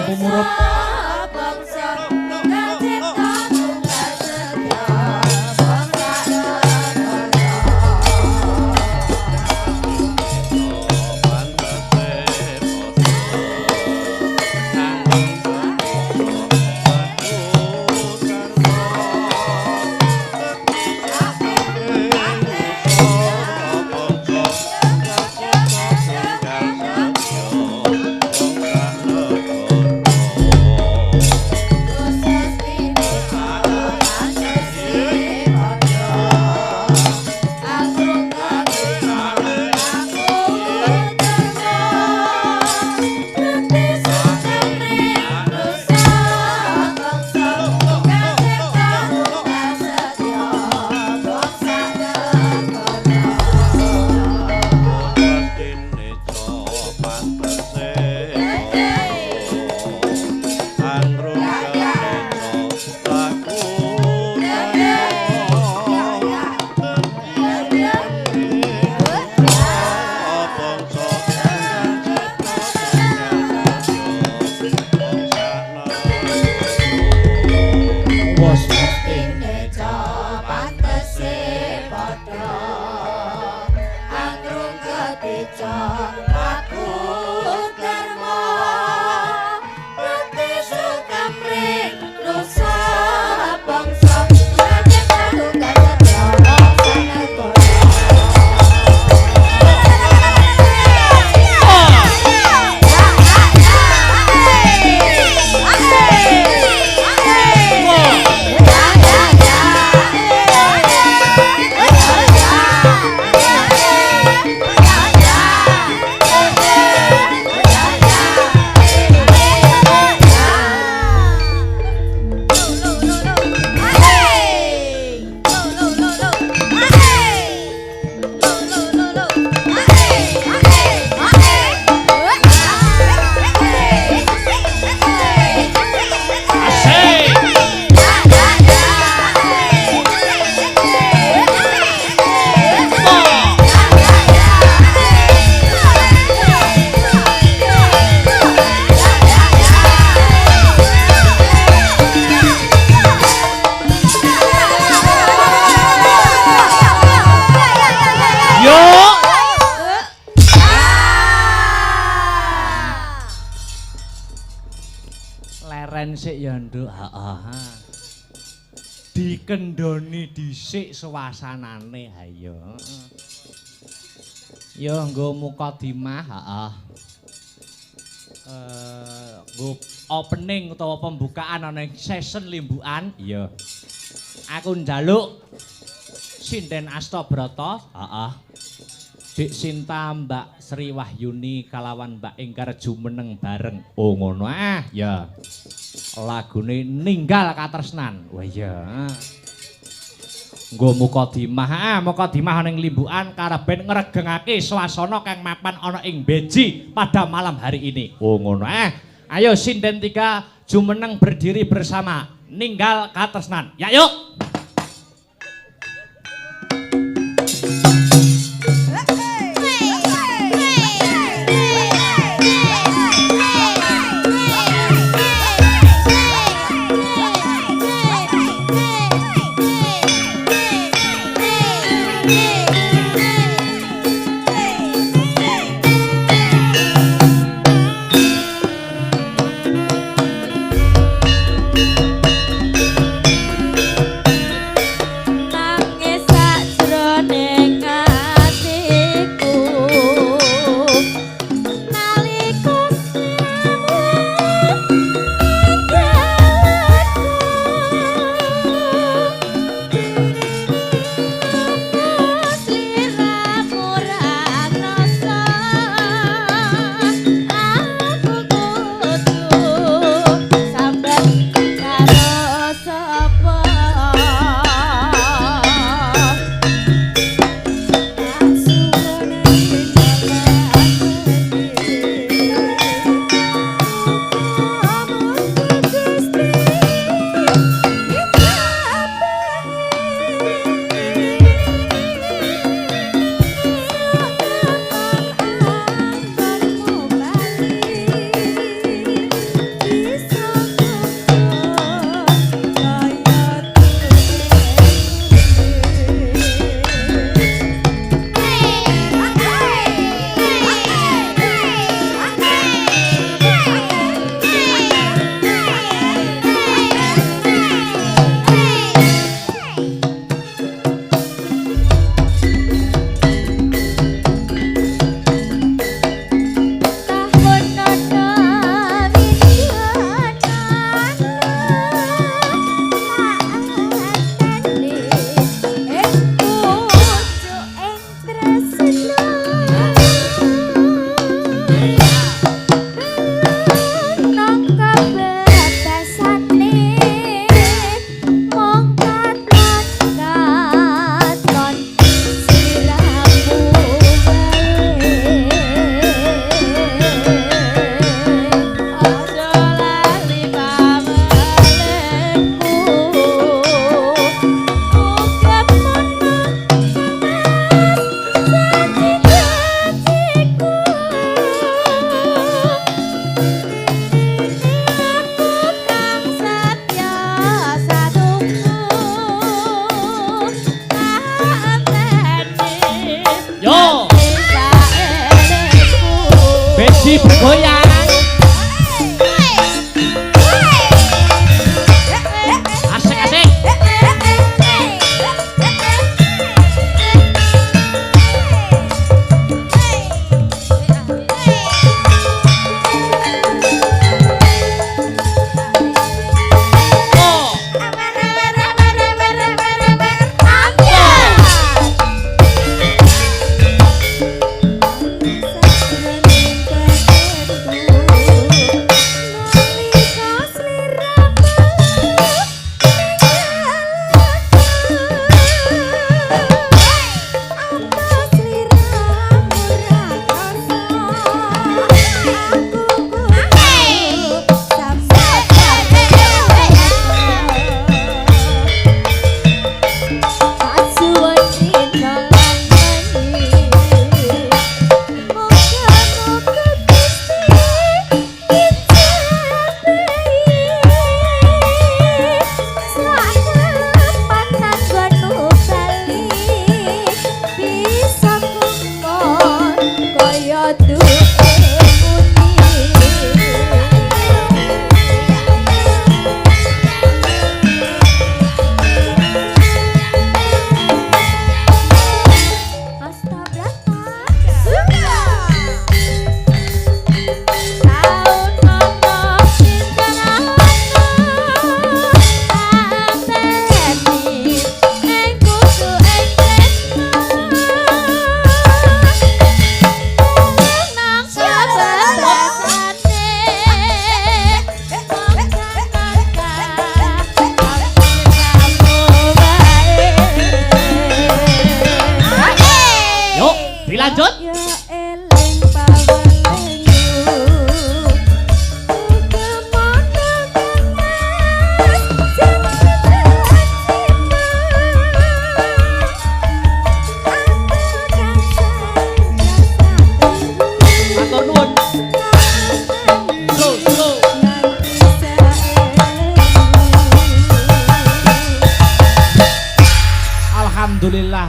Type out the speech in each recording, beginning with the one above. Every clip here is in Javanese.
mumurup sik ya nduk, heeh. Dikendhoni dhisik suasanane, ha iya. Ya nggo mukadimah, heeh. Nggo opening utawa pembukaan ana ing season limbukan, iya. Aku njaluk Sinden Astabrata, heeh. Dik Sinta Mbak Sri Wahyuni kalawan Mbak Ingkar jumeneng bareng. Oh ngono ah, ya. Lagune Ninggal Katresnan. Wah iya. Nggo mukadimah, mukadimah ning limbukan karaben ngregengake swasana kang mapan ana ing Beji pada malam hari ini. Oh ngono ah. Ayo Sinden 3 jumeneng berdiri bersama Ninggal Katresnan. Ya yuk.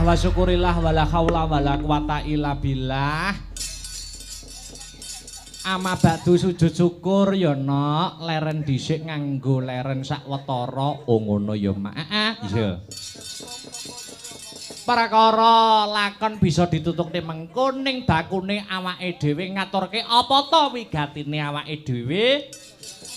wa syukurillah wala haula wala quwata illa billah. Ama ba'du sujud syukur ya nok, leren dhisik nganggo leren sakwetara. Oh ngono ya Mak. Iya. Prakara lakon bisa ditutukne mengko ning bakune awake dhewe ngaturke apa to wigatine awake dhewe.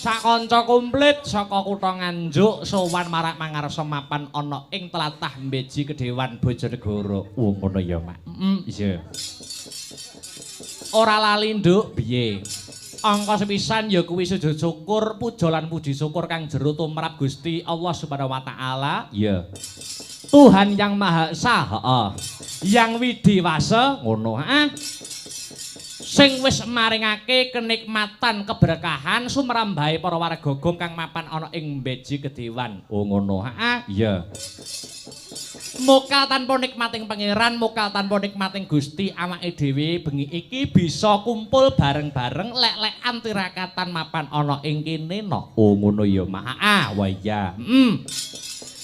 Sak kanca komplit saka kutha Nganjuk sowan marak mangarsa mapan ana ing tlatah Mbeji Kedewan Bojonegoro. Oh ngono ya Mak. Iya. Ora lali nduk piye. Angka sepisan ya kuwi sujud syukur, puja lan puji syukur kang jero tumrap Gusti Allah Subhanahu wa taala. Iya. Tuhan yang Maha Esa, yang widiwasa ngono, sing wis maringake kenikmatan keberkahan sumrambahe para warga gong kang mapan ana ing Mbeji Kedewan. Oh ngono, iya. Mokal tanpa nikmating pangeran, mokal tanpa nikmating Gusti awake dhewe bengi iki bisa kumpul bareng-bareng lek-lekan tirakatan mapan ana ing kene no. Oh ngono ya Mak. Wah iya.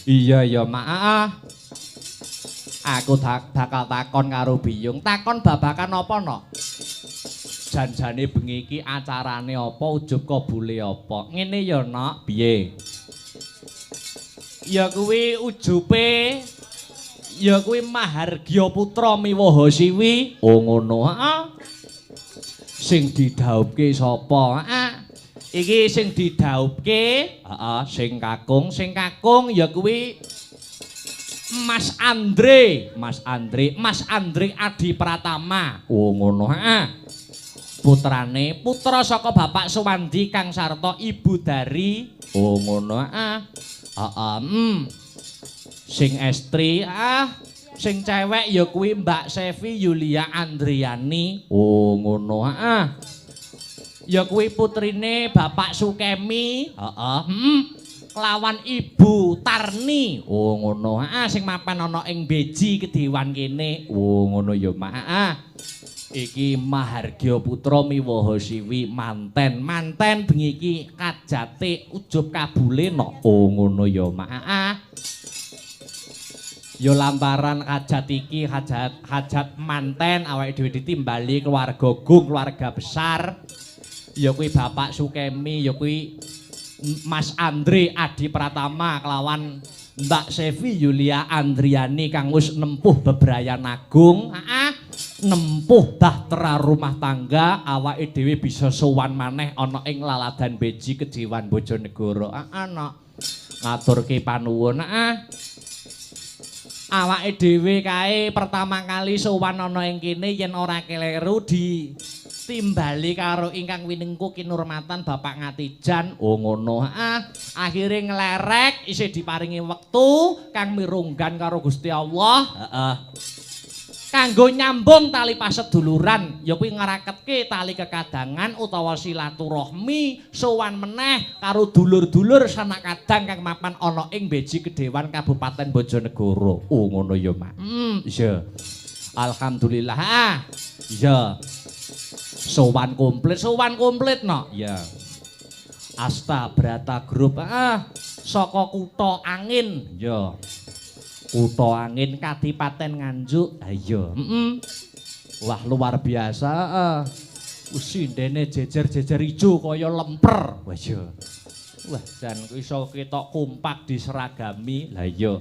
Iya ya Mak. Aku bakal takon karo Biyung. Takon babakan apa no? Janjane bengi iki acarane apa, ujub kabule apa? Ngene ya Nok, piye? Ya kuwi ujube ya kuwi Mahargya Putra Miwaha Siwi. Oh ngono, Sing didhauhke sapa? Iki sing didhauhke, sing kakung ya kuwi Mas Andre Adi Pratama. Oh ngono, Putrane, putra saka Bapak Suwandi kang sarta Ibu Dari. Oh ngono, Sing estri, sing cewek ya kuwi Mbak Sevi Yulia Andriani. Oh ngono, Ya kuwi putrine Bapak Sukemi, Kelawan Ibu Tarni. Oh ngono, sing mapan ana ing Beji Kedewan kene. Oh ngono ya Mak. Iki Mahargya Putra Miwaha Siwi manten bengi iki kajate ujub kabule no. Oh ngono ya Mak. Ya lantaran hajat iki hajat manten awake dhewe ditimbali keluarga gong, keluarga besar. Ya kuwi Bapak Sukemi, ya kuwi Mas Andre Adi Pratama kelawan Mbak Sevi Yulia Andriani kang wis nempuh bebrayan agung, nempuh bahtera rumah tangga, awake dhewe bisa sowan maneh ana ing laladan Beji Kedewan Bojonegoro. Ana ngaturke panuwun, awake dhewe kae pertama kali sowan ana ing kene yen ora keleru ditimbali karo ingkang winengku kinurmatan Bapak Ngatijan. Oh ngono, akhire nglerek isih diparingi wektu kang mirunggan karo Gusti Allah, kanggo nyambung tali paseduluran, ya kuwi ngaraketke tali kekadangan utawa silaturahmi sowan meneh karo dulur-dulur sanak kadang kang mapan ana ing Beji Kedewan Kabupaten Bojonegoro. Oh ngono ya Mak. Iya. Alhamdulillah. Iya. Sowan komplit no. Iya. Asta Brata Group saka Kutha Angin. Iya. Kutha Angin Kadipaten Nganjuk. Ayo. Wah luar biasa. Sindene jejer-jejer ijo kaya lemper. Wah iya. Wah jan iso ketok kompak diseragami. Lah iya.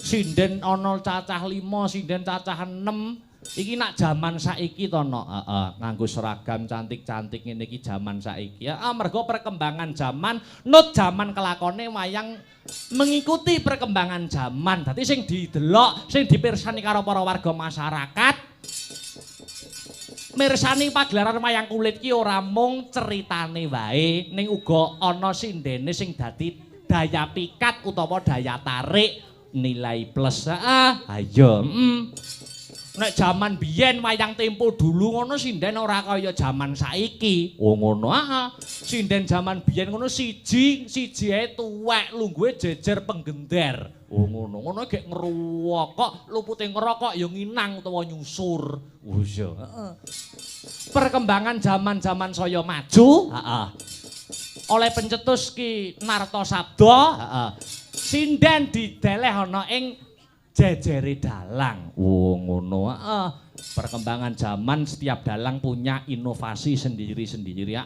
Sinden ana cacah 5, sinden cacah 6. Iki nak jaman saiki to no, nganggo seragam cantik-cantik ngene iki jaman saiki. Mergo perkembangan zaman, nut jaman kelakone wayang mengikuti perkembangan zaman. Dadi sing didelok, sing dipirsani karo para warga masyarakat, mirsani pagelaran wayang kulit ki ora mung ceritane wae, ning uga ana sindene sing dadi daya pikat utawa daya tarik, nilai plus. Ayo. Nek jaman biyen wayang tempo dulu ngono sinden ora kaya jaman saiki. Oh ngono, sinden jaman biyen ngono siji ae tuwek, lungguhe jejer penggender. Oh ngono, ngono gek ngrokok, lupute ngerokok ya nginang utawa nyusur. Oh iya. Perkembangan jaman-jaman saya maju, oleh pencetus Ki Narto Sabda, sinden dideleh ana ing jejere dalang. Oh ngono. Perkembangan zaman setiap dalang punya inovasi sendiri-sendiri.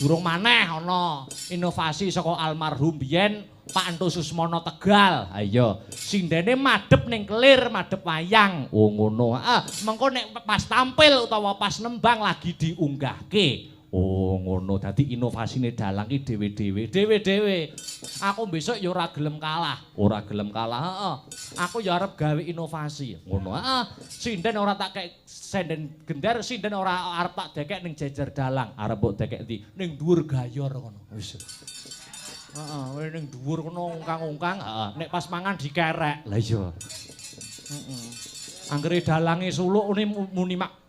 Durung maneh ana inovasi saka almarhum biyen Pak Entu Susmono Tegal. Ayo, sindene madhep ning kelir, madhep wayang. Oh ngono. Mengko nek pas tampil utawa pas nembang lagi diunggahke. Oh ngono, dadi inovasine dalang ki dhewe-dhewe. Aku besok ya ora gelem kalah, Aku ya arep gawe inovasi. Ngono. Sinden ora tak kek sinden gender, sinden ora arep tak dekek ning jejer dalang. Arep mbok dekek ndi? Ning dhuwur gayor ngono. Wis. Heeh, ning dhuwur kono ungkang-ungkang, nek pas mangan dikerek. Lah iya. Anggere dalange suluk muni mak.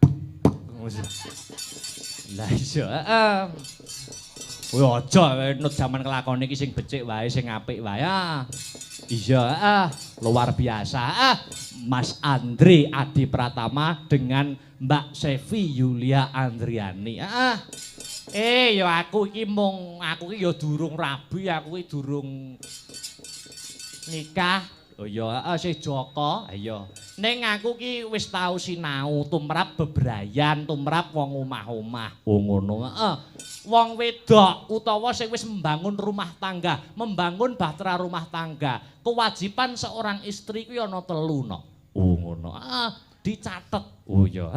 Lah iya, Kowe aja nut jaman kelakon iki sing becik wae, sing apik wae. Iya, luar biasa. Mas Andre Adi Pratama dengan Mbak Sevi Yulia Andriani. Ya aku iki ya durung rabi, aku iki durung nikah. Oh ya, sih Joko, ayo. Ning aku ki wis tau sinau tumrap bebrayan, tumrap wong omah-omah. Oh ngono. Wong wedok utawa sing wis membangun rumah tangga, membangun bahtera rumah tangga, kewajiban seorang istri kuwi ana 3 no. Oh ngono. Dicatet. Oh ya,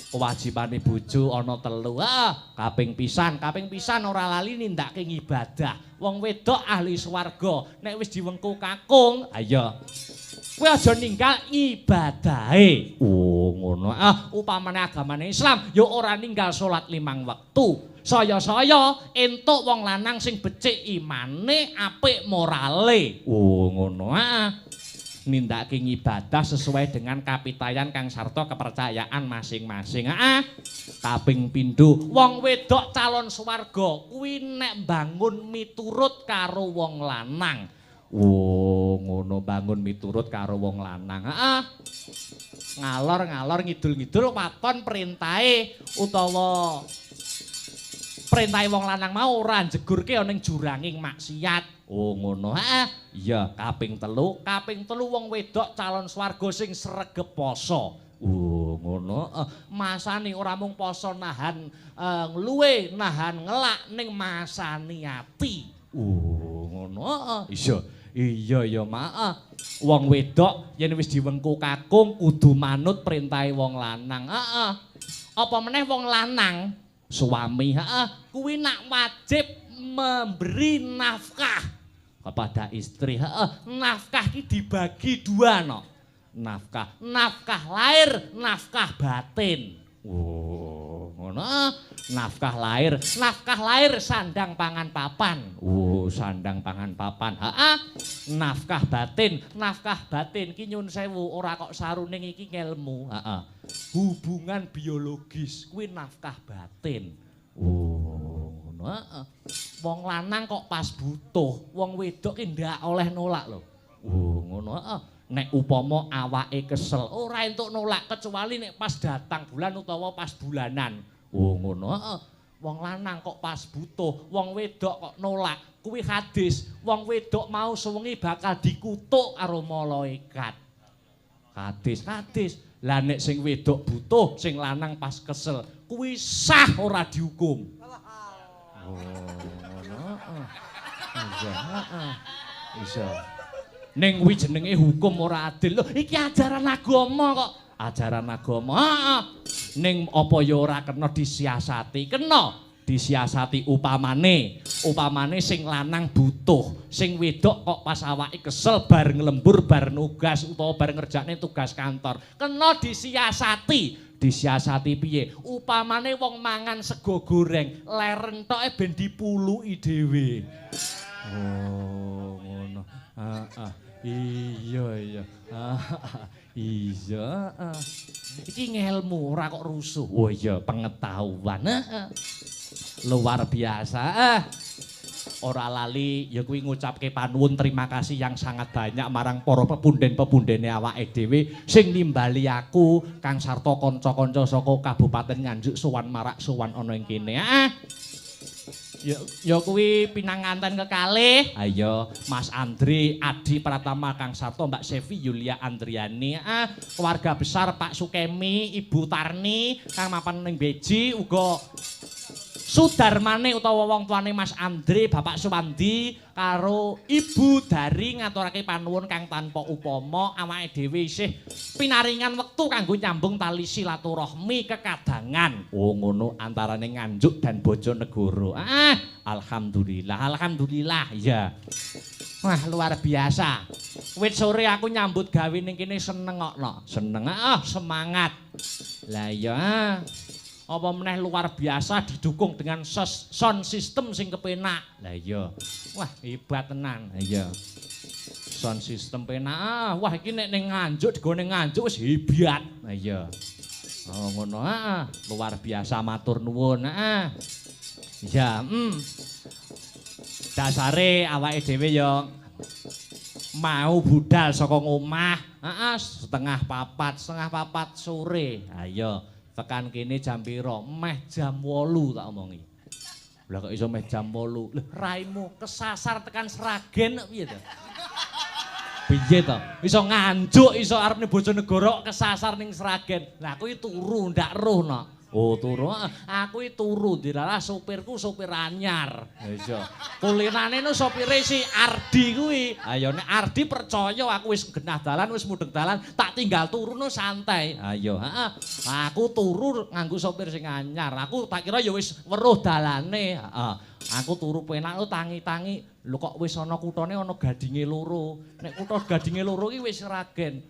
Kewajibane bojo ana 3. Kaping pisan ora lali nindakake ibadah. Wong wedok ahli swarga, nek wis diwengku kakung, ayo. Kowe aja ninggal ibadahe. Oh, ngono. Upamane agamane Islam ya ora ninggal salat 5 wektu. Saya-saya entuk wong lanang sing becik imane, apik morale. Oh, ngono. Nindakake ibadah sesuai dengan kapitayan kang sarta kepercayaan masing-masing. Kaping pindho, wong wedok calon swarga kuwi nek bangun miturut karo wong lanang. Oh, ngono, bangun miturut karo wong lanang. Ngalor-ngalor ngidul-ngidul waton perintahe utawa perintahe wong lanang mau ora njegurke ana ning juranging maksiat. Oh ngono. Iya, kaping 3 wong wedok calon swarga sing sregep poso. Oh ngono. Masane ora mung poso nahan ngluwe, nahan ngelak ning masani ati. Oh ngono. Iya ya, Mak. Wong wedok yen wis diwengku kakung kudu manut perintahe wong lanang. Apa meneh wong lanang suami, kuwi nak wajib memberi nafkah kepada istri. Nafkah iki dibagi 2 no. Nafkah lahir, nafkah batin. Oh, ngono. Nafkah lahir sandang pangan papan. Oh, sandang pangan papan. Nafkah batin ki nyun sewu ora kok saruning iki ngelmu. Hubungan biologis kuwi nafkah batin. Oh, ngono. Wong lanang kok pas butuh, wong wedok ki ndak oleh nolak lho. Oh, ngono. Nek upama awake kesel, ora entuk nolak kecuali nek pas datang bulan utawa pas bulanan. Oh, ngono. Wong lanang kok pas butuh, wong wedok kok nolak. Kuwi hadis, wong wedok mau sewengi bakal dikutuk karo malaikat. Hadis. Lah nek sing wedok butuh, sing lanang pas kesel, kuwi sah ora dihukum. Oh, ngono. Iya. Ning kuwi jenenge hukum ora adil. Lho, iki ajaran agama kok. Ajaran agama. Ning apa ya ora kena disiasati? Kena disiasati upamane sing lanang butuh, sing wedok kok pas awake kesel bar nglembur bar nugas utawa bar ngerjakne tugas kantor. Kena disiasati. Disiasati piye? Upamane wong mangan sego goreng, ler entoke ben dipuluki dhewe. Oh, ngono. Iya. Iya. Iki ngelmu ora kok rusuh. Oh iya, pengetahuan. Luar biasa. Ora lali ya kuwi ngucapke panuwun terima kasih yang sangat banyak marang para pepunden-pepundene awake dhewe sing nimbali aku kang sarta kanca-kanca saka Kabupaten Nganjuk sowan marak sowan ana ing kene. Ya kuwi pinanganten kekalih. Ayo Mas Andri, Adi Pratama Kang Sarto, Mbak Sevi Yulia Andriani, keluarga besar Pak Sukemi, Ibu Tarni, Kang mapan ning Beji uga Sudarmane utawa wong tuane Mas Andre, Bapak Suwandi karo Ibu Dari ngaturake panuwun kang tanpa upama awake dhewe isih pinaringan wektu kanggo nyambung tali silaturahmi kekadangan. Oh ngono antarane Nganjuk dan Bojonegoro. Alhamdulillah, alhamdulillah ya. Wah luar biasa. Wit sore aku nyambut gawe ning kene seneng kok no. Seneng semangat. Lah ya. Apa meneh luar biasa didukung dengan sound system sing kepenak. Lah iya. Wah, hebat tenan. Iya. Sound system penak. Wah, iki nek ning Nganjuk digone Nganjuk wis hebat. Lah iya. Oh ngono. Luar biasa matur nuwun. Iya, Dasare awake dhewe ya mau budal saka ngomah. Setengah papat sore. Ayo. Tekan kene jam piro? Meh jam 8 tak omongi. Lah kok iso meh jam 8? Lah raimu kesasar tekan Sragen piye to? Piye to? Iso Nganjuk, iso arep ning Bojonegoro kesasar ning Sragen. Lah aku iki turu ndak roh no. Oh turu, aku iki turu dilalah sopirku sopir anyar. Iya. Kulinane no sopire si Ardi kuwi. Ayo nek Ardi percaya aku wis genah dalan, wis mudeng dalan, tak tinggal turu no santai. Ayo, aku turu nganggo sopir sing anyar. Aku tak kira ya wis weruh dalane. Aku turu penak tangi-tangi. Lho kok wis ana kuthane ana gadinge loro. Nek kutha gadinge loro iki wis Sragen.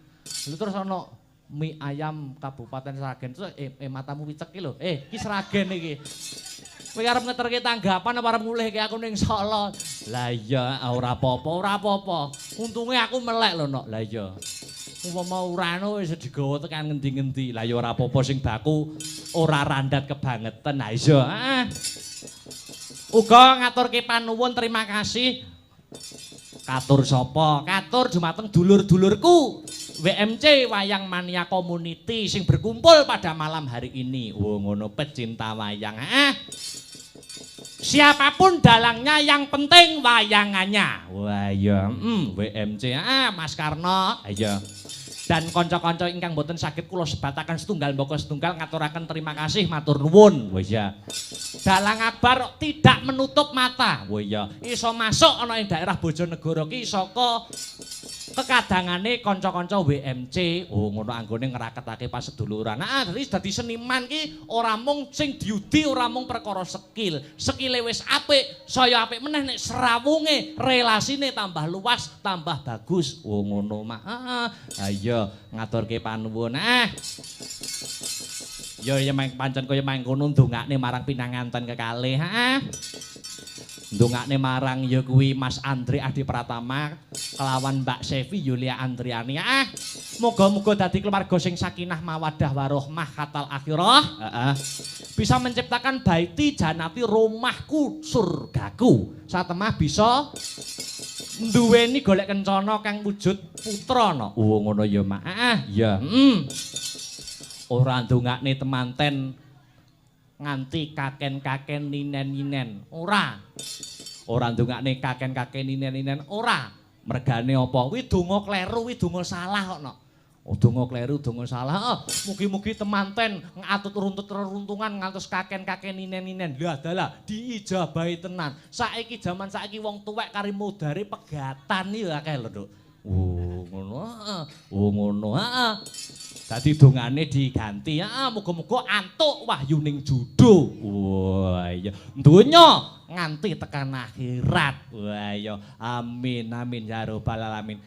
Lho terus ana mie ayam Kabupaten Sragen. Terus matamu wicek iki lho. Iki Sragen iki. Kowe arep ngeterke tanggapan apa arep ngulihke aku ning Solo? Lah iya, ora apa-apa. Untunge aku melek lho, Nok. Lah iya. Umpama urano wis digawa tekan ngendi-ngendi. Lah ya ora apa-apa sing baku ora randat kebangetan. Lah iya. Uga ngaturke panuwun terima kasih. Katur sapa? Katur dumateng dulur-dulurku WMC Wayang Mania Community sing berkumpul pada malam hari ini. Oh ngono pecinta wayang. Siapapun dalangnya yang penting wayangannya. Wah iya, WMC. Mas Karno. Ayo. Dan kanca-kanca ingkang boten saged kula sebataken setunggal mbaka setunggal ngaturaken terima kasih matur nuwun. Wah iya. Dalang Akbar tidak menutup mata. Wah iya. Iso masuk ana ing daerah Bojonegoro ki saka kekadangane kanca-kanca WMC. Oh ngono anggone ngraketake paseduluran. Dadi seniman ki ora mung sing diudi ora mung perkara skill. Skile wis apik, saya apik meneh nek serawunge relasine tambah luas, tambah bagus. Oh ngono mah. Ayo ngaturke panuwun. Ya pancen kaya mangkono ndongakne marang pinanganten kekalih. Ndongakne marang ya kuwi Mas Andre Adi Pratama kelawan Mbak Sevi Yulia Andriani. Moga-moga dadi keluarga sing sakinah mawaddah warahmah katal akhirah. Bisa menciptakan baiti janati rumahku surgaku. Satemah bisa duweni golek kencana kang wujud putra no. Oh ngono ya Mak. Ya. Ora ndongakne temanten nganti kaken-kaken ninen-ninen. Ora ndongakne kaken-kaken ninen-ninen. Ora. Mergane apa? Kuwi donga kleru, kuwi donga salah kok no. Oh donga kleru, donga salah. Mugi-mugi temanten ngatut runtut reruntungan ngantos kaken-kaken ninen-ninen. Lah dalah diijabahi tenan. Saiki jaman saiki wong tuwek kari modare pegatan iki akeh lho, Nduk. Oh ngono. Oh ngono. Dadi dongane diganti. Muga-muga antuk wahyuning judo. Wah iya. Donya nganti tekan akhirat. Wah iya. Amin amin ya rabbal alamin.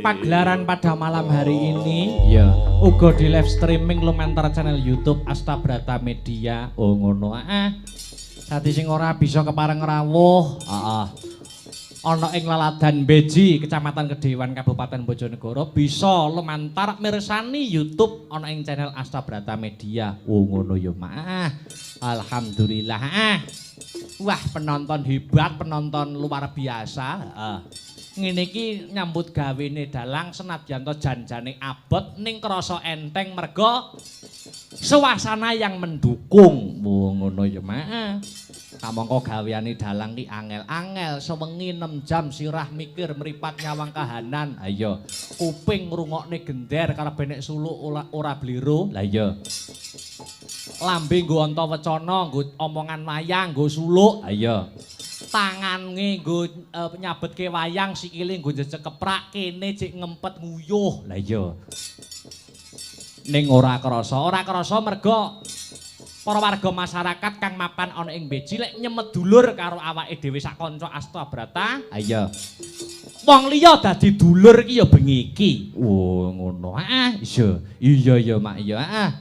pagelaran pada malam hari ini ya uga di live streaming lumantar channel YouTube Astabrata Media. Oh ngono dadi sing ora bisa kepareng rawuh ana ing Laladan Beji Kecamatan Kedewan Kabupaten Bojonegoro bisa lumantar mirsani YouTube ana ing channel Astabrata Media. Oh ngono ya Mak. Alhamdulillah. Wah penonton hebat, penonton luar biasa. Ngene iki nyambut gawene dalang senadyan to janjane abot ning krasa enteng merga suasana yang mendukung. Oh ngono ya Mak. Kamangka gaweane dalang ki angel-angel sewengi 6 jam sirah mikir mripat nyawang kahanan. Ha iya, kuping ngrungokne gender karepe nek suluk ora bliru. Lah iya. Lambe nggo anta wecana, nggo omongan wayang, nggo suluk. Ha iya. Tangane nggo nyabetke wayang, sikile nggo jejeg keprak, kene cek ngempet nguyuh. Lah iya. Ning ora krasa merga para warga masyarakat kang mapan ana ing Beji lek nyemet dulur karo awake dhewe sak kanca Astabrata. Ha iya. Wong liya dadi dulur iki ya bengi iki. Oh ngono. Iya ya Mak iya.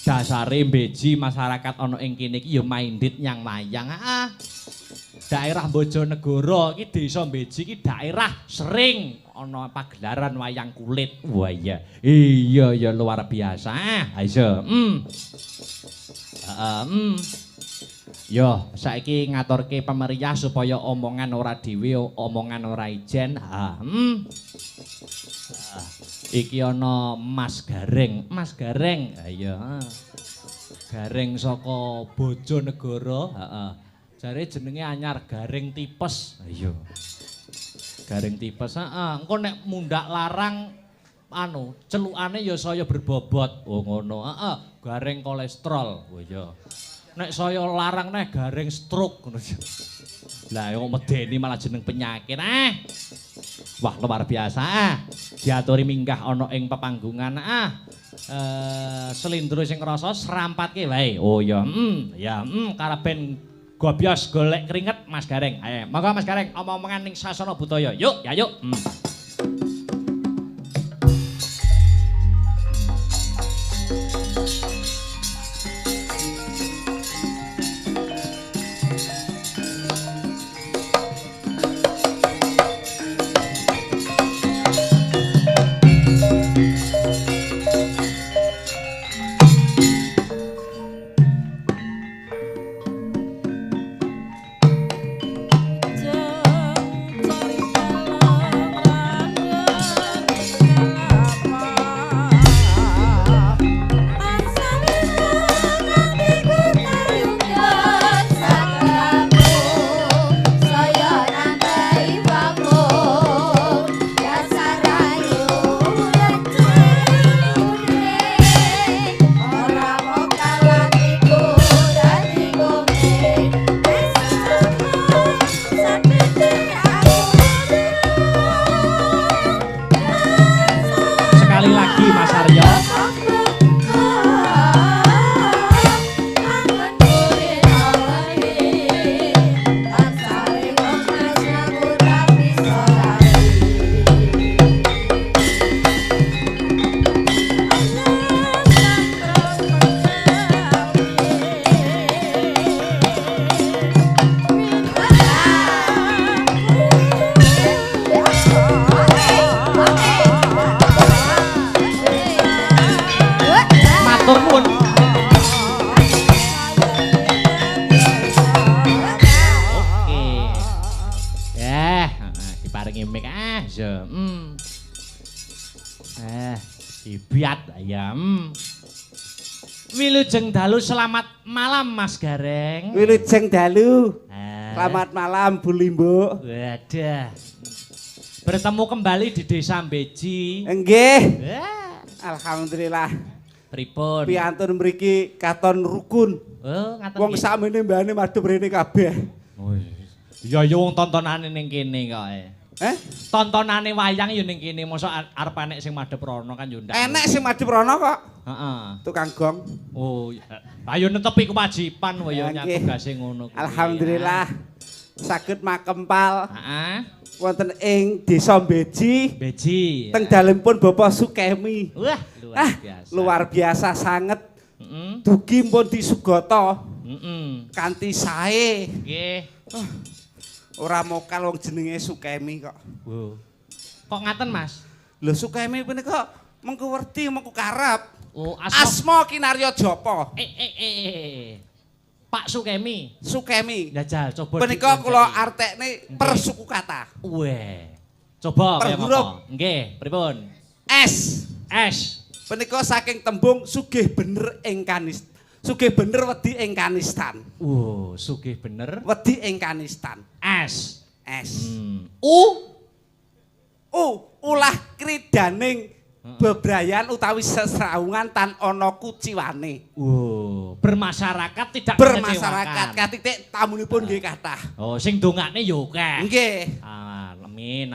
Dasare Beji masyarakat ana ing kene iki ya mindit nyang wayang. Daerah Bojonegoro iki desa Beji iki daerah sering ana pagelaran wayang kulit. Wah iya. Iya ya luar biasa. Ha iya. Yo, saiki ngaturke pemeriah supaya omongan ora dhewe, omongan ora ijen. Iki ana Mas Gareng. Mas Gareng. Ha iya. Gareng saka Bojonegoro. Heeh. Jare jenenge anyar Gareng Tipes. Ha iya. Gareng Tipes. Heeh. Engko nek mundak larang celukane ya saya berbobot. Oh ngono. Heeh, gareng kolesterol. Oh iya. Nek saya larang neh gareng stroke ngono. Lah kok medeni malah jeneng penyakit. Wah, luar biasa. Diaturi minggah ana ing pepanggungan. Selindro sing krasa serampatke wae. Oh iya. Karepen gobyos golek keringet Mas Gareng. Ayo, monggo Mas Gareng omong-omongan ning sasana budaya. Yuk, ya yuk. Wilujeng dalu selamat malam Mas Gareng. Wilujeng dalu. Selamat malam Bu Limbo. Wadah. Bertemu kembali di Desa Beji. Nggih. Alhamdulillah. Pripun? Piantun mriki katon rukun. Oh, ngaten. Wong sakmene mbane madhep rene kabeh. Oh. Iya ya wong tontonane ning kene kok. Tontonane wayang ya ning kene, mosok arep enek sing madhep rono kan yo ndak. Enek sing madhep rono kok. Heeh. Tukang gong. Oh, ayo netepi kewajiban wae ya nyang tugase ngono kuwi. Alhamdulillah. Saged makempal. Heeh. wonten ing Desa Beji. Beji. Teng dalemipun Bapak Sukemi. Wah, luar biasa sanget. Heeh. Dugi pun disugata. Heeh. Kanthi sae. Nggih. Ora mokal wong jenenge Sukemi kok. Wo. Kok ngaten, Mas? Lho Sukemi punika mengko werdi mengko karep. Oh, Asma Kinarya Japa. Pak Sukemi. Sukemi. Jajal coba. Punika kula artekne persuku kata. Weh. Coba kaya apa? Nggih, pripun? S. Punika saking tembung sugih bener ing kanistan. Sugih bener wedi ing kanistan. Sugih bener. Wedi ing kanistan. S. Ulah kridaning bebrayan utawi sesraungan tan ana kuciwane. Bermasyarakat tidak bermasyarakat katitik tamunipun nggih kathah. Oh, sing dongakne ya akeh. Nggih. Amin.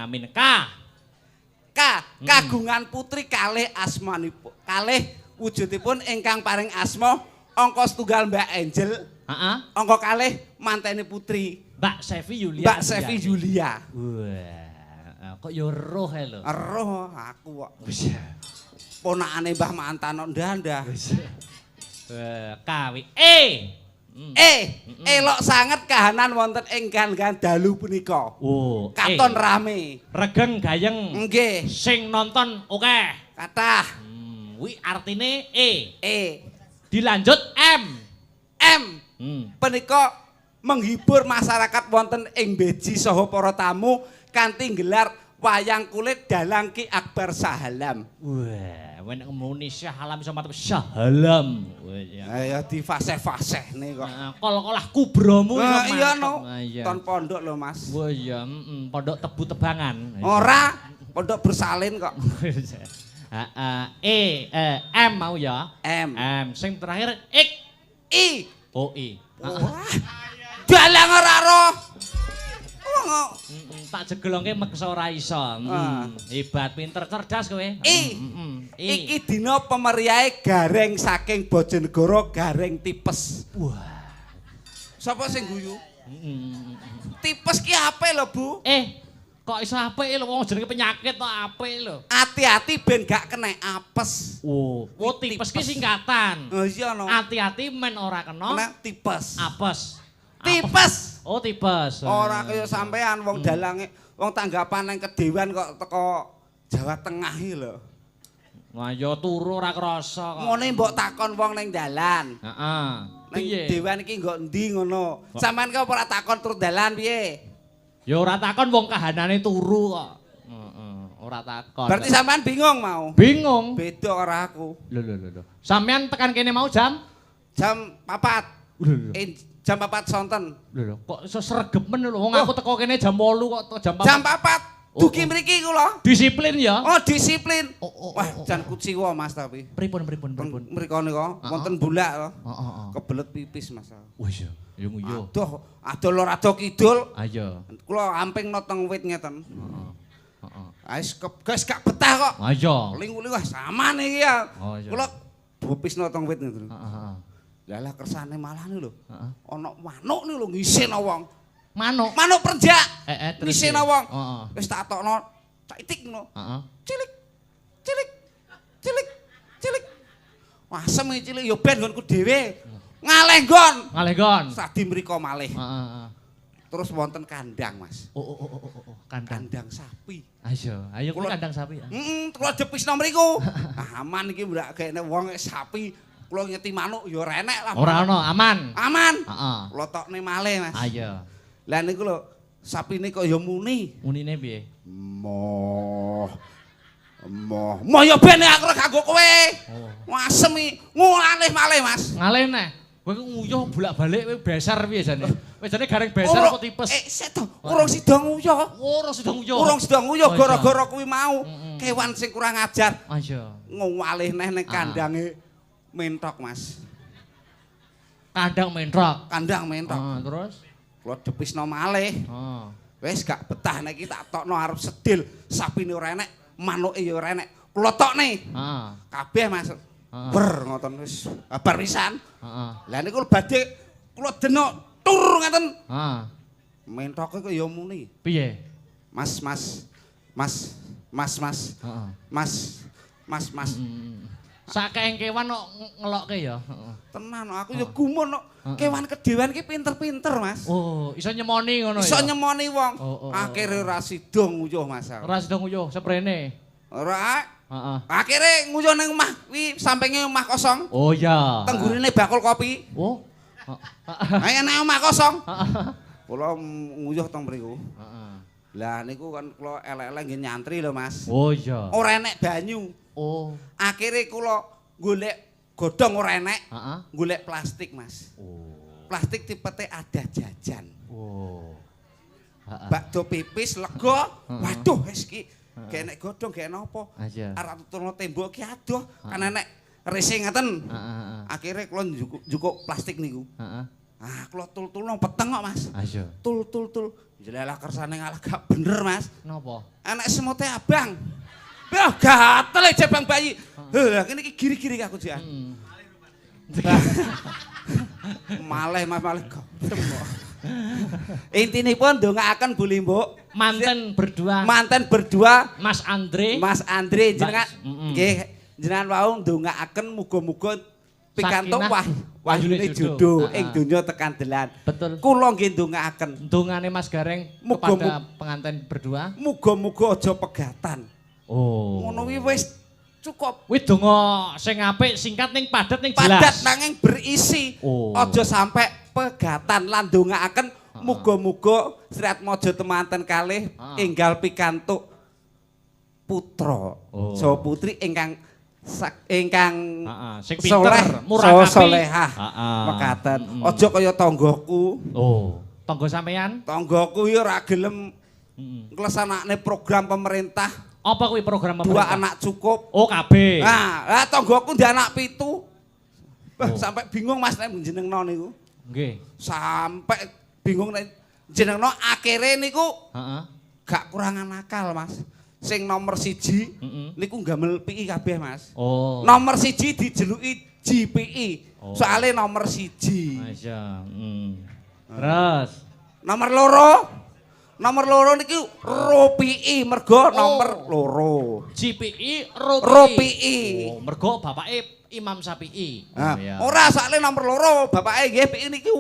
Kagungan putri kalih asmanipun. Kalih wujudipun ingkang paring asma angka setunggal Mbak Angel. Heeh. Angka kalih mantene putri Mbak Sevi Yulia. Mbak Sevi Yulia. Wah, kok ya roh ae lho. Roh aku kok. Ponakane Mbah Mantano ndandah. Kawi. Elok sanget kahanan wonten ing kan dalu punika. Katon rame. Regeng gayeng. Nggih. Sing nonton akeh. Kathah. Kuwi artine Dilanjut M. Punika menghibur masyarakat wonten ing Beji saha para tamu kanthi gelar wayang kulit dalang Ki Akbar Sahalam. Wah, wen muni Sahalam iso matep Sahalam. Ya di fase-fasehne kok. Kol-kolah kubromu iya no. Ton pondok lho Mas. Wah iya, pondok tebu tebangan. Ora, pondok bersalin kok. M mau ya. M. Sing terakhir I. Dalang ora roh. Tak jegelongke meksa ora iso. Hebat, pinter, cerdas kowe. Iki dina pemeriahe gareng saking Bojonegoro Gareng Tipes. Wah. Sapa sing guyu? Tipes ki apik lho, Bu. Kok iso apik lho wong jenenge penyakit kok apik lho. Hati-hati ben gak kena apes. Tipes ki singkatan. Iya no. Hati-hati men ora kena tipes. Apes. Tipes. Tipes. Ora kaya sampean wong dalange, wong tanggapan nang kedewan kok teko Jawa Tengah iki lho. Wah ya turu ora krasa kok. Ngene mbok takon wong ning dalan. Heeh. Ning dewan iki nggo endi ngono. Sampean kok ora takon tur dalan piye? Ya ora takon wong kahanane turu kok. Heeh, ora takon. Berarti sampean bingung mau? Bingung. Beda ora aku. Lho. Sampean tekan kene mau jam 4. Jam 4 sonten. Lho, kok iso sregemen lho. Wong aku teko kene jam 8 kok jam 4. Jam 4. Dugi mriki kula. Disiplin ya. Disiplin. Wah, jan kuciwa Mas tapi. Pripun. Mrikone kok wonten bulak to. Kebelet pipis Mas. Wis ya. Ya nguyu. Adoh lor adoh kidul. Ayo. Kula ampingno teng wit ngeten. Guys gak betah kok. Ayo. Ling-ling wah samane iki ya. Kula bopisno teng wit ngeten. Lah kersane malah lho. Ana manuk niku lho ngisena wong. Manuk perjak. Ngisena wong. Wis tak tokno, tak itik ngono. Cilik. Wah, semi cilik ya ben nggonku dhewe. Ngaleh nggon. Sadi mriko malih. Terus wonten kandang, Mas. Kandang sapi. Ayo kuwi kandang sapi. Kula depisno mriku. Aman iki mbrak kene wong sapi. Kula ngeti manuk ya ora enek lah. Ora ono, aman. Heeh. Kula tokne malih, Mas. Ayo. Lah niku lho, sapine kok ya muni. Munine piye? Moh ya ben aku kanggo kowe. Asem iki ngalih malih, Mas. Ngalih neh. Kowe nguyuh bolak-balik kowe beser piye jane? Kowe jane gareng beser apa tipes? Seto, urung sida nguyuh. Urung sida nguyuh gara-gara kuwi mau. Kewan sing kurang ajar. Ayo. Ngalih neh ning kandange mentok, Mas. Kandang mentok. Terus kula depisno malih. Wis gak betah nek iki tak tokno arep sedil. Sapine ora enek, manuke ya ora enek. Kula tokne. Kabeh, Mas. Ber ngoten wis bar pisan. Lah niku badhe kula denok tur ngaten. Mentoke kok ya muni. Piye? Mas. Sakeng kewan kok ngelokke ya. Tenan aku ya gumun kok. Kewan kedewan ki pinter-pinter, Mas. Oh, iso nyemoni ngono ya. Iso nyemoni wong. Akhire ora sida nguyuh, Mas. Ora sida nguyuh sprene. Ora. Heeh. Akhire nguyuh ning omah kuwi sampinge omah kosong. Oh iya. Tenggurine bakul kopi. Oh. Ayo nek omah kosong. Kula nguyuh teng mriku. Heeh. Lah niku kan kula elek-elek nggih nyantri lho, Mas. Oh iya. Ora enek banyu. Oh. Akhire kula golek godhong ora enek. Heeh. Golek plastik, Mas. Oh. Plastik tipete ada jajan. Oh. Heeh. Bakdo pipis lega. Waduh wis iki gak enek godhong gak enek apa. Arep tuturno tembok ki adoh. Kan enek rese ngeten. Heeh. Akhire kula njukuk plastik niku. Heeh. Ah, kula tul-tul nang peteng kok, Mas. Ayo. Tul. Jelalah kersane ngalah gak bener, Mas. Napa? Enek semute abang. Wah, gatel aja bang bayi. Lah kene iki giri-giri aku jian. Malih Mas malih godhem kok. Intinipun ndongaaken Bu Limbo. Manten berdua Mas Andre jenengan nggih jenengan wau ndongaaken muga-muga pikantuk wahyune judo ing donya tekan delan. Betul. Kula nggih ndongaaken. Dongane Mas Gareng kepada pengantin berdua. Muga-muga aja pegatan. Oh. Ngono wis cukup. Wis donga sing apik singkat ning padat ning jelas. Padat nanging berisi. Oh. Aja sampai pegatan lan ndongaaken muga-muga Sri Atmaja temanten kalih enggal pikantuk putra saha putri ingkang sing pinter, murah salehah. Mekaten. Aja kaya tanggoku. Oh, tangga sampean? Tanggoku ya ora gelem nglesanakne program pemerintah. Apa kuwi program pemerintah? 2 anak cukup. Oh, kabeh. Nah, tanggoku ndek anak 7. Sampai bingung Mas nek jenengno niku. Nggih. Sampai bingung nek jenengno akhire niku gak kurangan akal, Mas. Sing nomor 1 niku gamel PI kabeh, Mas. Oh. Nomor 1 dijeluki GPI. Oh. Soale nomor 1. Masya. Terus nomor 2 Nomor 2 niki ROPI mergo nomor 2. GPI ROPI. Oh, mergo bapake Imam Syafi'i. Nah, ora soalé nomor 2 bapake nggih PI niku.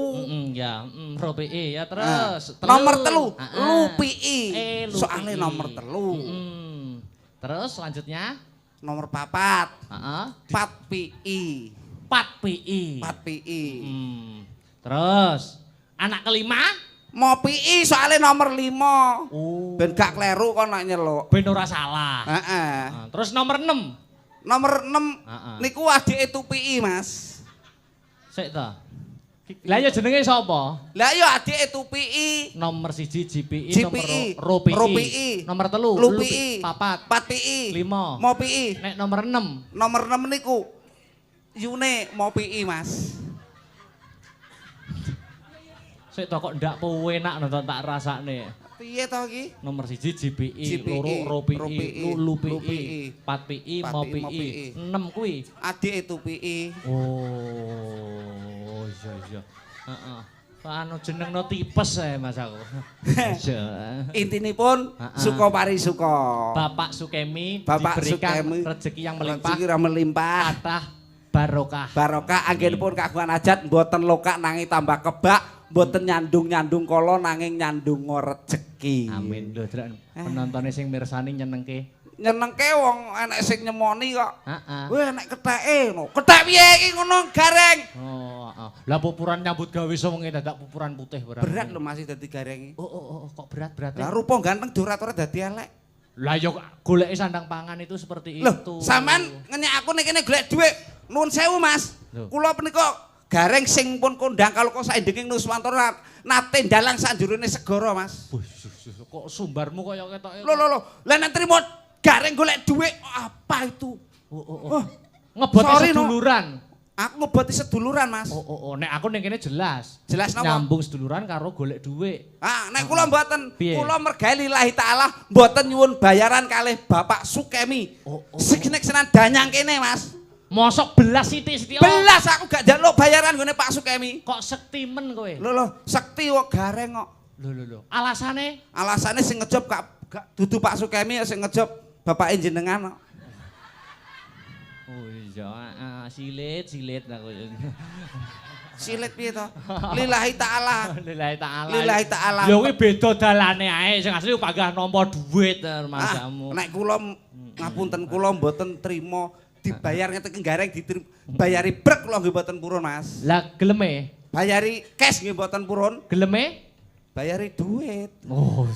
Ya, ROPI ya terus. Nomor 3 LUPI. Soalé nomor 3. Terus selanjutnya nomor 4. Heeh. 4 PI. 4 PI. 4 PI. Terus anak kelima mau PI soalnya nomor 5. Oh. Ben gak kleru kok nek nyeluk. Ben ora salah. Heeh. Terus nomor 6. Nomor 6 niku adike TUPI, Mas. Sik ta. Lah ya jenenge sapa? Lah ya adike TUPI. Nomor 1 GPI, nomor ROPI. Nomor 3 LUPI. 4 PI. 5 mau PI. Nek nomor 6. Nomor 6 niku Yune mau PI, Mas. Sik to kok ndak enak nonton tak rasakne. Piye to iki? Nomor 1 GPI, 2 ROPI, LUPI, 4 PI, MOPI, 6 kuwi adik itu PI. Oh, iya. Heeh. Anu jenengno tipes ae Mas aku. Intinipun suka parisuka. Bapak Sukemi diberikan rezeki yang melimpah. Rezeki melimpah. Kathah barokah. Barokah anggenipun kagungan hajat mboten lokak nanging tambah kebak. Mboten nyandung kala nanging nyandung rezeki. Amin. Lho, penontonnya sing mirsani nyenengke. Nyenengke wong enek sing nyemoni kok. Heeh. Weh enek ketheke ngono. Kethek piye iki ngono, Gareng? Oh, heeh. Lah pupuran nyambut gawe sewengi dadak pupuran putih ora. Berat lho masih dadi gareng iki. Oh, kok berat-berat. Lah rupa ganteng ora dadi elek. Lah yo goleki sandang pangan itu seperti loh, itu. Sampean ngenyek aku nek kene golek dhuwit. Nuwun sewu, Mas. Kula menika Gareng sing pun kondang kalau kok saindenging Nuswantara nate ndalang sak njurone segara, Mas. Kok sumbarmu kaya ketoke. Lho. Lah nek trimo Gareng golek dhuwit apa itu? Oh. Ngeboti seduluran. Aku ngeboti seduluran, Mas. Oh. Nek aku ning kene jelas. Jelas napa? Nyambung seduluran karo golek dhuwit. Nek kula mboten. Kula mergawe lillahi taala mboten nyuwun bayaran kalih Bapak Sukemi. Segenek senan danyang kene, Mas. Mosok belas sithik-sithik. Belas aku gak njaluk bayaran nggone Pak Sukemi. Kok sektimen kowe? Lho, sekti kok Gareng kok. Lho. Alasane? Alasane sing ngejob Gak dudu Pak Sukemi sing ngejob bapake jenengan. Oh iya, silit aku. Silit piye to? Lillahi taala. Lillahi taala. Lillahi taala. Ya kuwi beda dalane ae, sing asli panggah nampa dhuwit masamu. Nek kula ngapunten kula mboten trima dibayar ngeten gareng bayari brek kula nggih mboten purun Mas. Lah geleme? Bayari cash nggih mboten purun. Geleme? Bayari duit. Oh.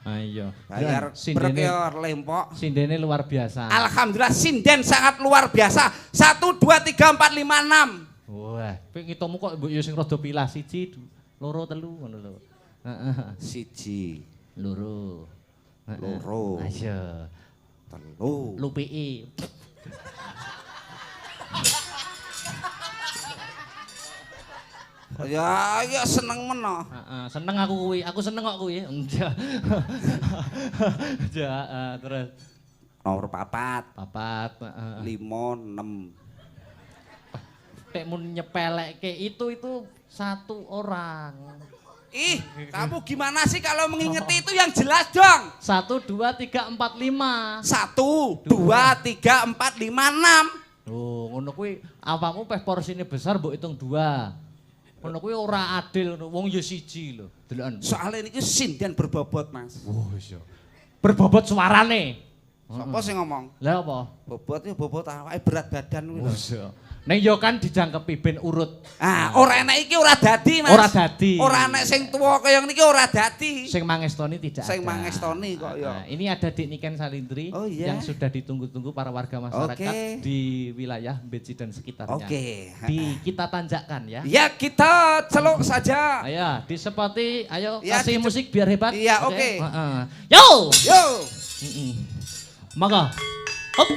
Ayo. Bayar brek ya lempok. Sindene luar biasa. Alhamdulillah sinden sangat luar biasa. 1 2 3 4 5 6. Wah, kowe ngitomu kok mbok yo sing rada pilah 1 2 3 4 ngono lho. Heeh. 1 2 2 Ayo. 3 Lupiki. Ya seneng meno. Heeh, seneng aku kuwi. Aku seneng kok kuwi. Ja, terus Nomor 4. 4, 5 6. Tek mun nyepelekke itu satu orang. Ih, kamu gimana sih kalau mengingeti itu yang jelas dong? 1 2 3 4 5. 1 2 3 4 5 6. Oh, ngono kuwi apamu peh porsine besar mbok hitung 2. Ngono kuwi ora adil ngono. Wong ya siji lho. Deloken. Soale niki sinden berbobot, Mas. Oh iya. Berbobot suarane. Sopo sing ngomong? Lah apa? Bobot ya bobot awake berat badan kuwi lho. Iya. Neng yo kan dijangkepi ben urut. Ora enek iki ora dadi, Mas. Ora dadi. Ora enek sing tuwa kaya niki ora dadi. Sing mangestoni tidak ada. Sing mangestoni kok ya. Ini ada Dik Niken Salindri yang sudah ditunggu-tunggu para warga masyarakat di wilayah Beci dan sekitarnya. Oke. Kita tanjakan ya. Ya kita celuk saja. Ayo, disepoti, ayo ya, kasih musik biar hebat. Iya, oke. Yo. Yo. Maka. Hop.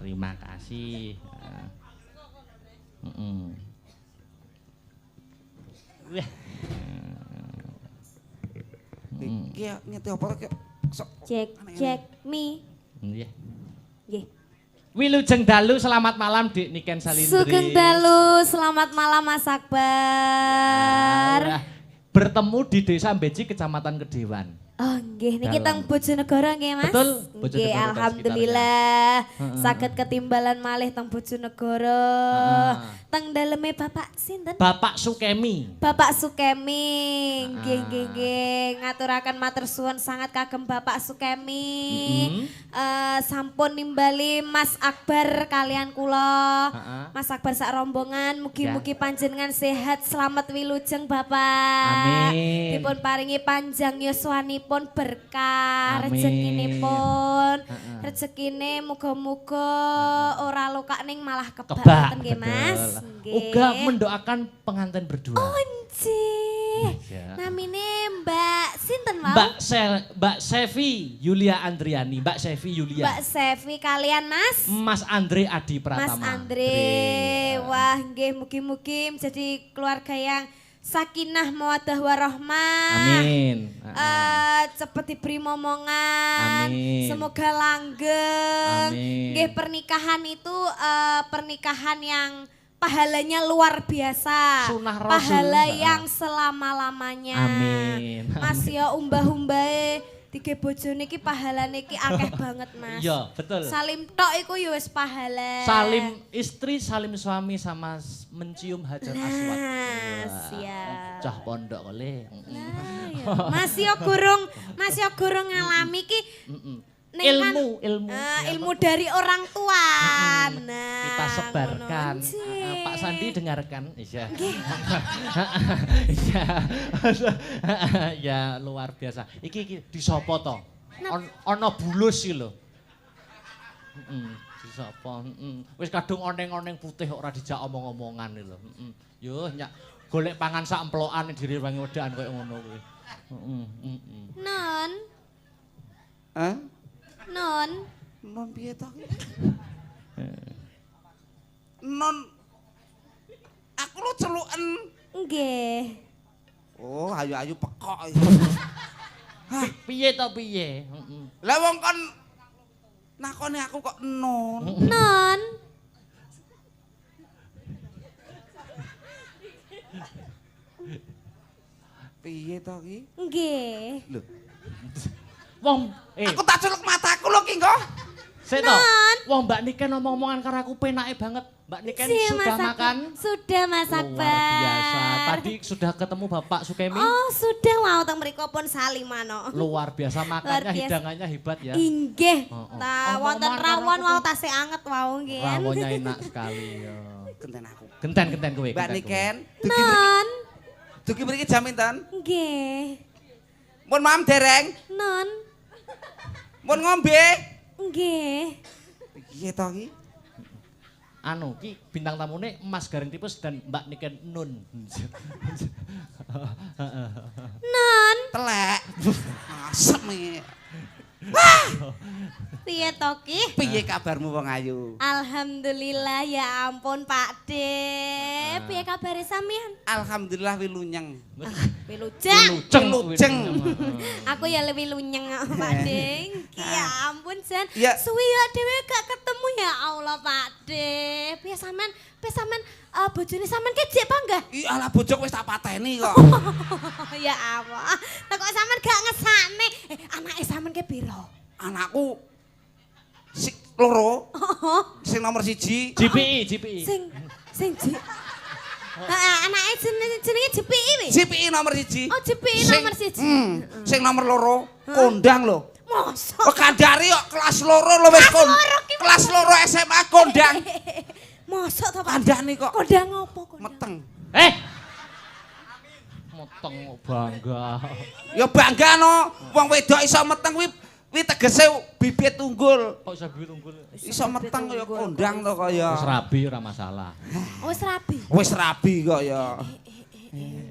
Terima kasih. Iki ngeti apa to? Cek mi. Nggih. Nggih. Wilujeng dalu selamat malam Dik Niken Salindri. Sugeng dalu selamat malam Mas Akbar. Bertemu di Desa Beci Kecamatan Kedewan. Oh nggih niki teng Bojonegoro nggih Mas. Betul. Nggih alhamdulillah saged ketimbalan malih teng Bojonegoro. Teng daleme Bapak sinten? Bapak Sukemi. Bapak Sukemi. Nggih ngaturaken matur suwun sangat kagem Bapak Sukemi. Sampun nimbali Mas Akbar kalian kula. Mas Akbar sak rombongan mugi-mugi panjenengan sehat selamat wilujeng Bapak. Amin. Dipun paringi panjang yuswanipun berkah rezekinipun. Rezekine muga-muga ora lokak ning malah kebak nggih Mas. Uga mendoakan pengantin berdua. Onci. Namine Mbak sinten mau? Mbak Sevi Yulia Andriani. Mbak Sevi Yulia. Mbak Sevi kalian Mas? Mas Andre Adi Pratama. Mas Andre. Wah nggih mugi-mugi menjadi keluarga yang sakinah mawaddah warahmah. Amin. Cepet diberi momongan. Amin. Semoga langgeng. Amin. Nggih pernikahan itu pernikahan yang pahalanya luar biasa. Sunnah Rasul. Pahala yang selama-lamanya. Amin. Mas ya umbah-umbahe tiga bojone iki pahalane iki akeh banget Mas. Iya, betul. Salim tok iku ya wis pahala. Salim istri, salim suami sama mencium hajar aswad. Siap. Cah pondok kali. Mas yo gurung ngalami ki ilmu dari orang tua. Nah, kita sebarkan. Pak Sandi dengarkan. Iya. Ya luar biasa. Iki disopo to? Ono bulus iki lho. Disopo. Wis kadung oneng-oneng putih ora dijak omong-omongan iki lho. Yo nyak golek pangan sak emplokan direwangi wedakan koyo ngono kuwi. Non. Hah? Non. Non piye to? Non aku lho celuken. Nggih. Oh, ayu-ayu pekok. Piye to piye? Heeh. Lah wong kon nakoni aku kok non. Non. Piye to ki? Nggih. Lho, Wong aku tak celuk mataku lho ki kok. Sik to. Wong Mbak Niken omong-omongan karo aku penake banget. Mbak Niken sudah makan? Sudah Mas Akbar. Luar biasa. Tadi sudah ketemu Bapak Sukemi? Oh, sudah mau teng mriko pun salimano. Luar biasa makannya, Luar biasa. hidangannya hebat ya. Inggih. Oh, oh. Ta Oh, wonten omongan rawon karo wau aku. tasih anget wau nggih. Rawonnya enak sekali ya. Genten aku. Genten kowe. Mbak genten Niken, Non. dugi mriki jam pinten? Nggih. Mun mam dereng, Non. mun ngombe. Nggih. Piye to ki? Anu, ki bintang tamune Mas Garing Tipus dan Mbak Niken Nun. Non. Telek. Asem iki. Piye to ki? Piye kabarmu wong ayu? Alhamdulillah ya ampun Pak De. Piye kabare sampean? Alhamdulillah wilunyeng. Wilujeng. Wilujeng. Aku ya lebih lunyeng Pak De. Ya ampun Jan. Ya. Suwi ya dhewe gak ketemu ya Allah Pak De. Piye sampean bojone sampean ki jek panggah? Ih alah bojok wis tak pateni kok. Ya Allah. Lah kok sampean gak ngesakne? Anake sampean ki piro? Anakku sing loro. Sing nomor 1. GPI. Sing anake jenenge JPI wi. GPI nomor 1. Oh, JPI nomor 1. Sing nomor 2 kondang lho. Mosok. Kok kandhari kok kelas 2 lho wis kelas 2 SMA kondang. Mosok to Pak? Kandhane kok Kondang opo kondang? meteng. Meteng kok bangga. Ya bangga no, wong wedok iso meteng kuwi tegese bibit unggul. Kok bisa bibit unggul? Iso meteng kaya kondang to kaya. Wis rabi ora masalah. Wis rabi. Wis rabi kok ya.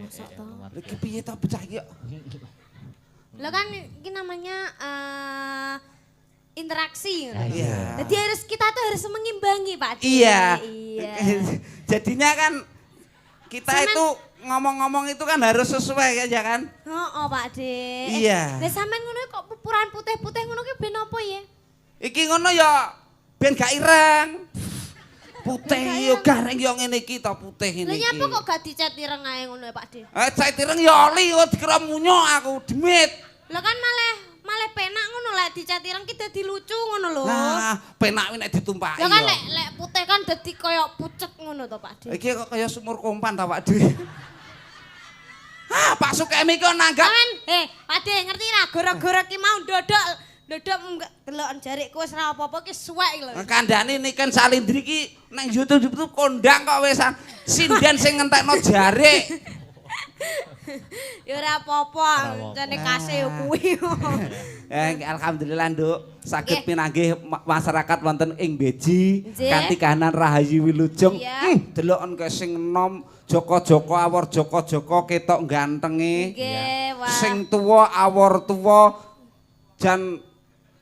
Mosok to. Iki piye ta bocah iki? Lo kan ini namanya interaksi. Iya. Jadi kita tuh harus mengimbangi Pak De. Iya. Iya. Jadinya kan kita itu ngomong-ngomong itu kan harus sesuai ya kan? Oh, Pak De. Iya. Lah sampean ngono kok pupuran putih-putih ngono ki ben apa ya? Iki ngono ya ben gak ireng. Putih yo gareng yo ngene iki to putih ngene Lah iki. nyapa kok gak dicet ireng ae ngono ya Pak De? Cat ireng ya oli kok dikira munyo aku demit. Lah kan malah penak ngono lek dicet ireng ki dadi lucu ngono lho. Nah, penak nek ditumpaki. Lah kan yo. lek putih kan dadi kaya pucet ngono to Pak De. Iki kok kaya sumur kompan ta Pak De. Pak Sukemi kok nanggap. Kan, Pak De ngerti ra gara-gara ki mau dodok deloken jarikku wis ra apa-apa ki suwek lho. Kandhane Niken Salindri ki nang YouTube kondang kok wisan sinden sing ngentekno jarik. Ya ora apa-apa, jane kasih kuwi. Alhamdulillah Nduk, saged pinanggih masyarakat wonten ing Beji Nggih. kanthi kahanan Rahayu Wilujeng. Iya. Deloken ke sing enom Joko-joko awor joko-joko ketok gantenge. Nggih, wah. Sing tuwa awor tuwa jan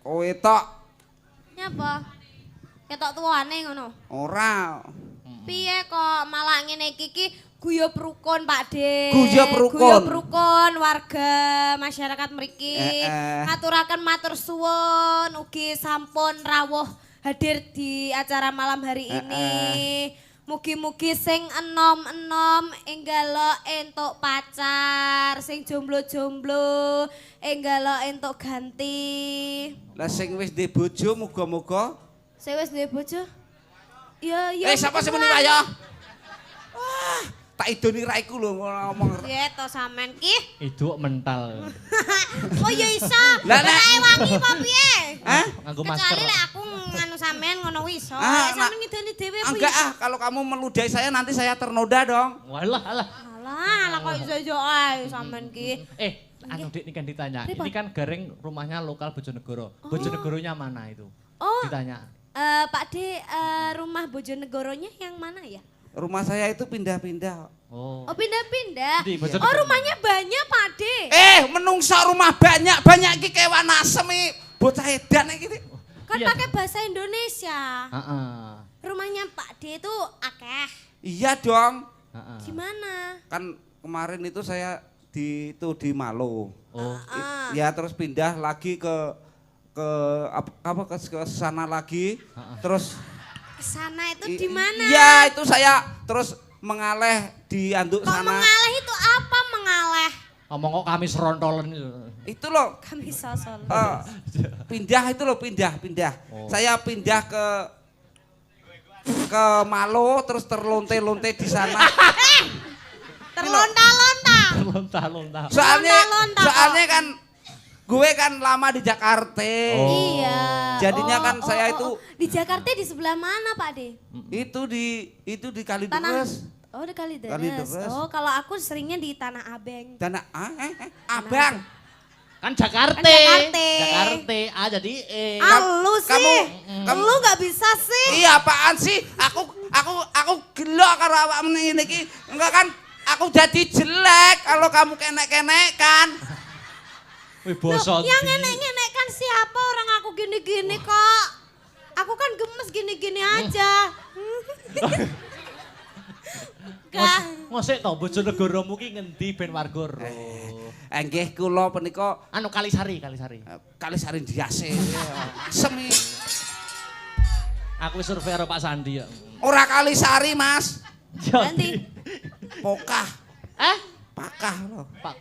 kowe tok Nyapa? Ketok tuwane ngono. ora. Piye kok malah ngene iki ki guyub rukun Pak De. Guyub rukun. Guyub rukun warga masyarakat mriki. Ngaturaken matur suwun ugi sampun rawuh hadir di acara malam hari ini. Mugi-mugi sing enom-enom enggalo entuk pacar, sing jomblo-jomblo enggalo entuk ganti. Lah sing wis duwe bojo muga-muga. Sing wis duwe bojo? Ya, Sapa sing muni wae? Wah, tak idoni raiku lho ngomong. Piye to sampean ki? Iduk mental. Oh ya iso. Lah, nek- Nek wangi apa piye? Hah? Nganggo masker. Kecuali lek aku nganu sampean ngono iso. Ah, Sampean ngidoni dhewe apa Enggak iso? kalau kamu meludahi saya nanti saya ternoda dong. Walah, alah. Alah kok iso-iso ae sampean ki. Anu Dik ini kan ditanya. Pripun? Ini kan Garing rumahnya lokal Bojonegoro. Bojonegoronya mana itu? Oh. Ditanya. Pak De, rumah Bojonegoronya yang mana ya? Rumah saya itu pindah-pindah. Oh. Oh pindah-pindah. Di Bojonegoro. Oh rumahnya banyak Pak De. Menungso rumah banyak iki kewan asem iki. Bocah edan iki. Kan Iya. pakai bahasa Indonesia. Heeh. Rumahnya Pak De itu akeh. Iya dong. Gimana? Kan kemarin itu saya di Malo. Ya terus pindah lagi ke sana lagi. Terus ke sana itu di mana? Iya, itu saya terus mengaleh di anduk kok sana. Mengaleh itu apa mengaleh? Ngomong kok kami serontolan itu. Itu loh. Kami sosol. Pindah itu loh, pindah. Saya pindah ke Malo terus terlonte-lonte di sana. Terlonta-lonta. Soalnya kan gue kan lama di Jakarta. Iya. Jadinya kan saya itu di Jakarta di sebelah mana, Pak De? Itu di Kalideres. Di Kalideres. Oh, kalau aku seringnya di Tanah Abang. Abang. Kan Jakarta. Jadi lu sih. Kamu nggak bisa sih. Iya, apaan sih? Aku gelo karo awakmu ngene iki. Enggak kan aku jadi jelek kalau kamu kenek-kenek kan. Wih, bosan. Yang nenek-nenek kan siapa, orang aku gini-gini kok. Aku kan gemes gini-gini aja. Ngosek to Bojonegoromu ki ngendi ben warga ro. Nggih kula punika Kalisari. Kalisari Diase. Semi. Aku survei karo Pak Sandi ya. Ora Kalisari, Mas. Nanti. Pokah. Pakah lho. Pak.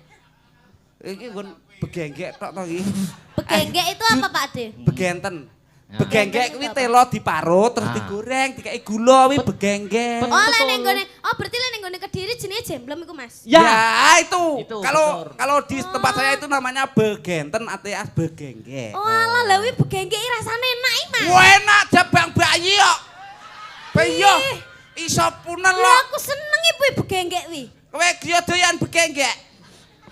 Iki nggon begenggek tok to iki. Begenggek itu apa, Pak De? Begenten. Begenggek kuwi telo diparut terus digoreng, dikai gula kuwi begenggek. Berarti ning nggone Kediri jenenge jemblem iku, Mas. Ya, itu. Kalau di tempat saya itu namanya begenten alias begenggek. Oh, alah lha kuwi begenggek rasane enak iki, Mas. Wah, enak jabang bayi kok. Bayi iso punel lho. Aku seneng ibu begenggek kuwi. Kowe yo doyan begenggek.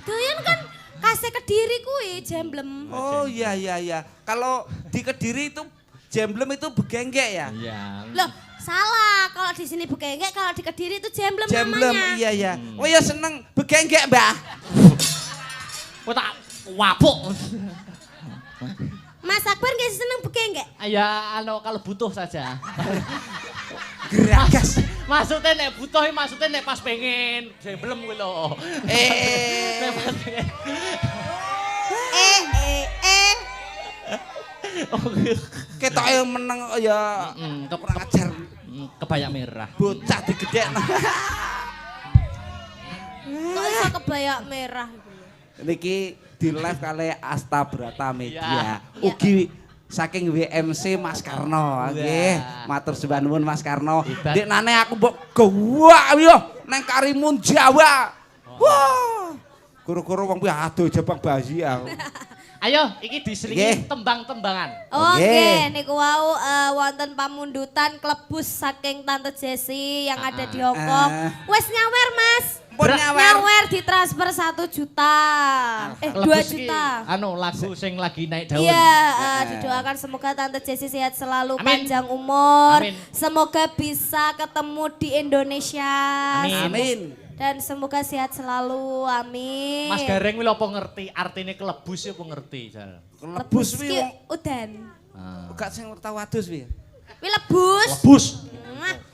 Doyan kan Kase Kediri kuwi jemblem. Oh iya. Kalau di Kediri itu jemblem itu begenggek ya? Iya. Loh, salah. Kalau di sini begenggek, kalau di Kediri itu jemblem namanya. Jemblem, iya. Oh ya seneng begenggek, Mbah. Kok tak wapuk. Mas Akbar nggak seneng begenggek? Ya, kalau butuh saja. Geragas. Maksudnya nek butuh, maksudnya nek pas pengen jemblem kuwi lho. Ketoke meneng ya kurang ajar. Kebaya merah. Bocah digedhekno. Kok iso kebaya merah iku? Niki di live kali Asta Brata Media. Ugi saking WMC Mas Karno nggih. Matur sembah nuwun Mas Karno. Deknane aku mbok gowak yo nang Karimun Jawa. Wah. Guru-guru wong kuwi adoh jabang bayi aku. Ayo, iki diselingi tembang-tembangan. Oke, niku wau wonten pamundutan klebus saking Tante Jessi yang ada di Hongkong. Wes nyawer, Mas. Nyawer ditransfer 1 juta. 2 juta. Lagu sing lagi naik daun. Iya, didoakan semoga Tante Jessi sehat selalu, panjang umur. Amin. Semoga bisa ketemu di Indonesia. Amin. Dan semoga sehat selalu, amin. Mas Gareng kuwi apa ngerti artine kelebus apa ngerti, Jal? Lebus kuwi udan. Gak sing tau adus kuwi. Kuwi lebus. Lebus.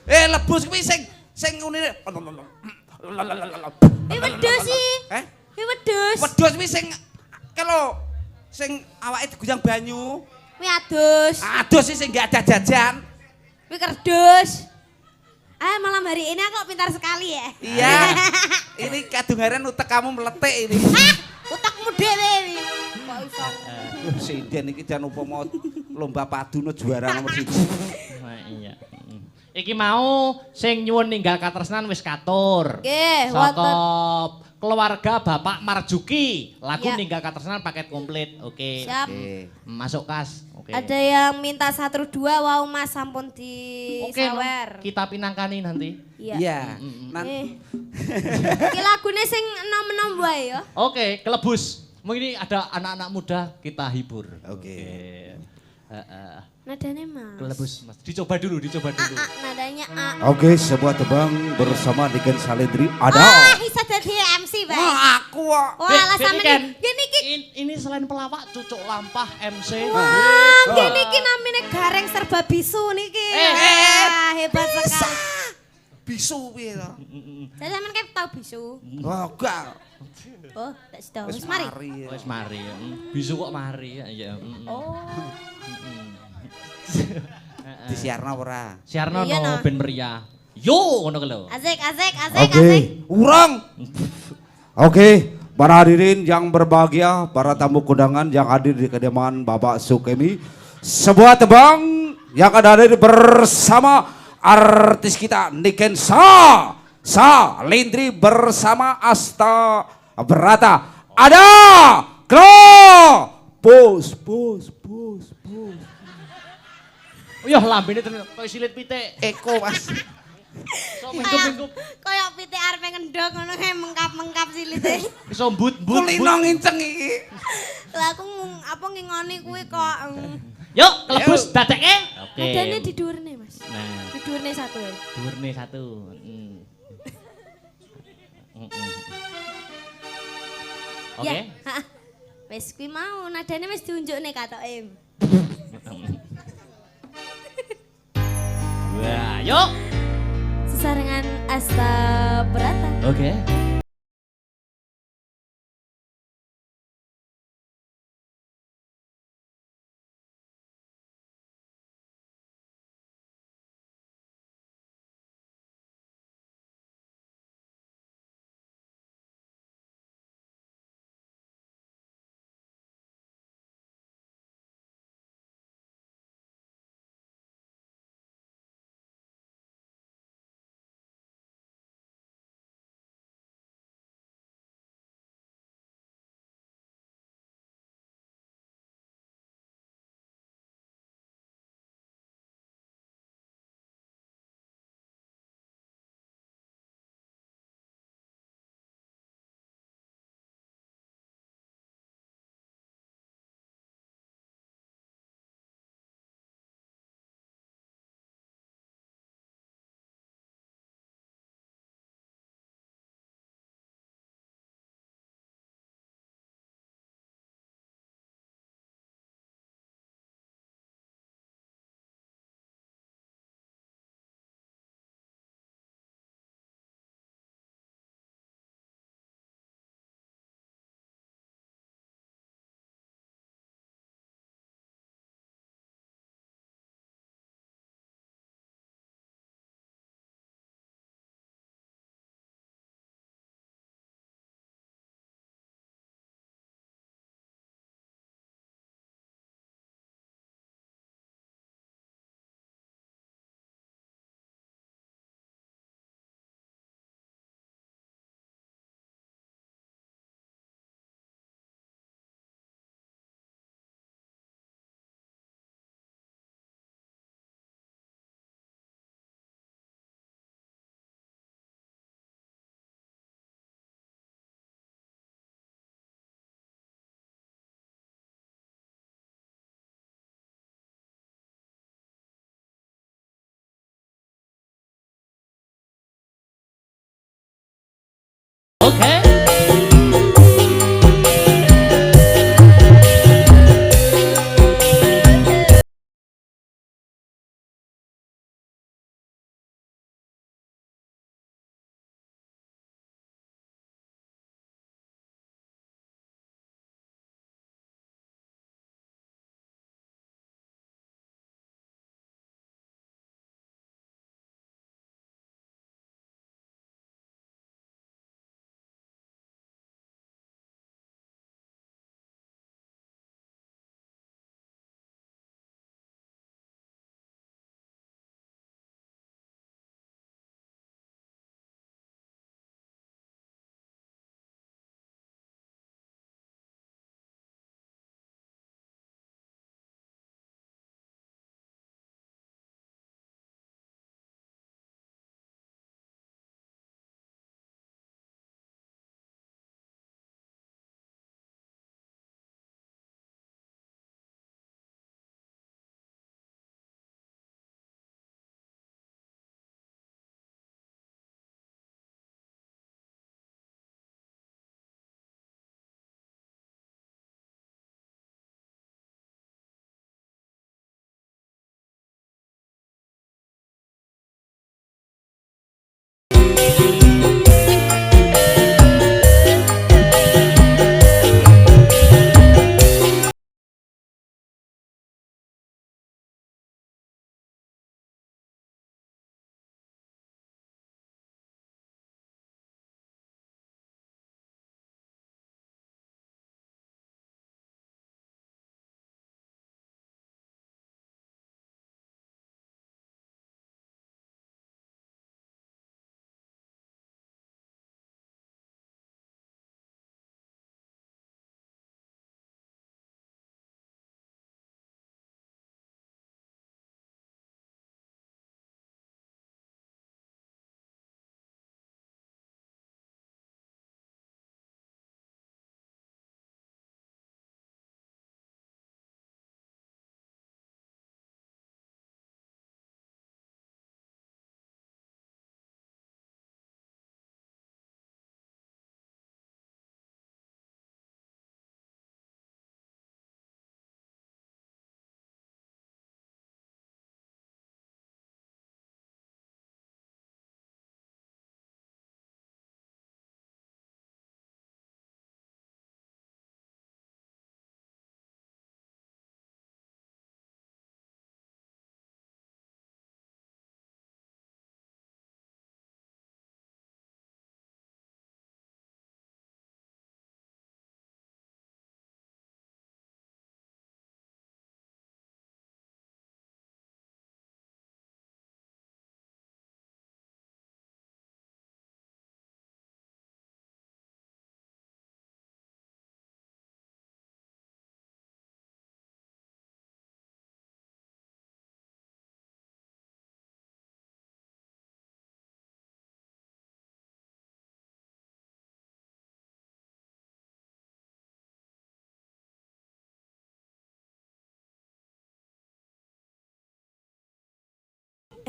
Lebus kuwi sing ngene. Wedhus sih. Wedhus. Wedhus kuwi sing kalau sing awake diguyang banyu. Kuwi adus. Adus sih sing gak ada jajan. Kuwi kerdus. Malam hari ini aku pintar sekali ya. Iya. Ini kadungaren utek kamu meletik ini. Utekmu dhewe iki. Kok iso. Sinden iki jan upama lomba paduna juara nomor 1. Iya. Iki mau sing nyuwun ninggal katresnan wis katur. Nggih, wonten keluarga Bapak Marjuki. Lagu ya. ninggal katresnan paket komplit. Oke. Siap. Masuk kas. Oke. Ada yang minta 1-2 wau Mas sampun di sawer. Kita pinangkani nanti. Iya. Nanti. Iki lagune sing enom-enom wae ya. Oke, kelebus. Mungkin ada anak-anak muda kita hibur. Oke. Nadanya Mas. Kelebus Mas. Dicoba dulu. Nadanya A. Oke, sebuah tebang bersama dengan Salendri ada. Bisa jadi MC, Bang. Aku kok. Wah, sampeyan ini selain pelawak cucuk lampah MC. Wah, gini iki namanya gareng serba bisu niki. Hebat sekali. bisu piye to? Saya sampean kayak tau bisu. Oh, enggak. Oh, tak sida. Wis mari. Wis mari. Bisu kok mari ya. Oh. Disiarno ora? Siarno Iya, no no. ben meriah. Yo ngono ku lho. Asik. Urang. Oke, para hadirin yang berbahagia, para tamu undangan yang hadir di kediaman Bapak Sukemi, sebuah tebang yang akan hadir bersama artis kita Niken Sa Lindri bersama Asta Berata. Ada Bos. Yo lambene tenan koyo silit pitik. Eko Mas. Sok minggup-minggup. Kayak pitik arepe ngendhog ngono kae mengkap-mengkap silite. Iso but. Kulino nginceng iki. Lah aku apa ngingoni kuwi kok. Yuk, kelebus dadekke. Oke. Adane di dhuwurne, Mas. Nah, Di dhuwurne satu ya. dhuwurne satu. Oke. Ya, heeh. Wis kuwi mau nadane wis diunjukne katoke. Wah, yuk. Sesarengan Asta Berata. Oke.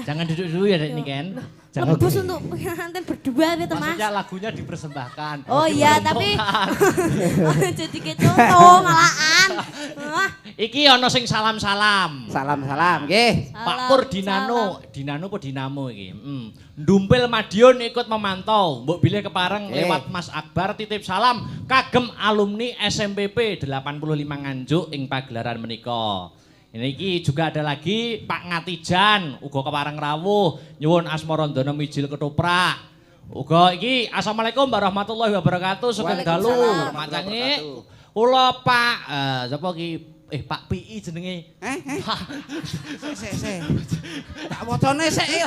Jangan duduk dulu ya Dek Niken. Jangan Lebus untuk pengantin berdua gitu Mas. maksudnya lagunya dipersembahkan. Oh iya tapi jadi kecontoh malahan. Wah, Iki ono sing salam-salam. Salam-salam nggih. Pak Pur Dinano, Dinano apa Dinamo iki? Ndumpil Madiun ikut memantau. Mbok bilih kepareng lewat Mas Akbar titip salam kagem alumni SMPP 85 Nganjuk ing pagelaran menika. Ini iki juga ada lagi Pak Ngatijan, uga kepareng rawuh, nyuwun asmarandana mijil ketoprak. Uga iki assalamualaikum warahmatullahi wabarakatuh. Sugeng dalu, macange. Kula Pak sapa iki Pak PI jenenge. Sik. Tak wacane sik ya.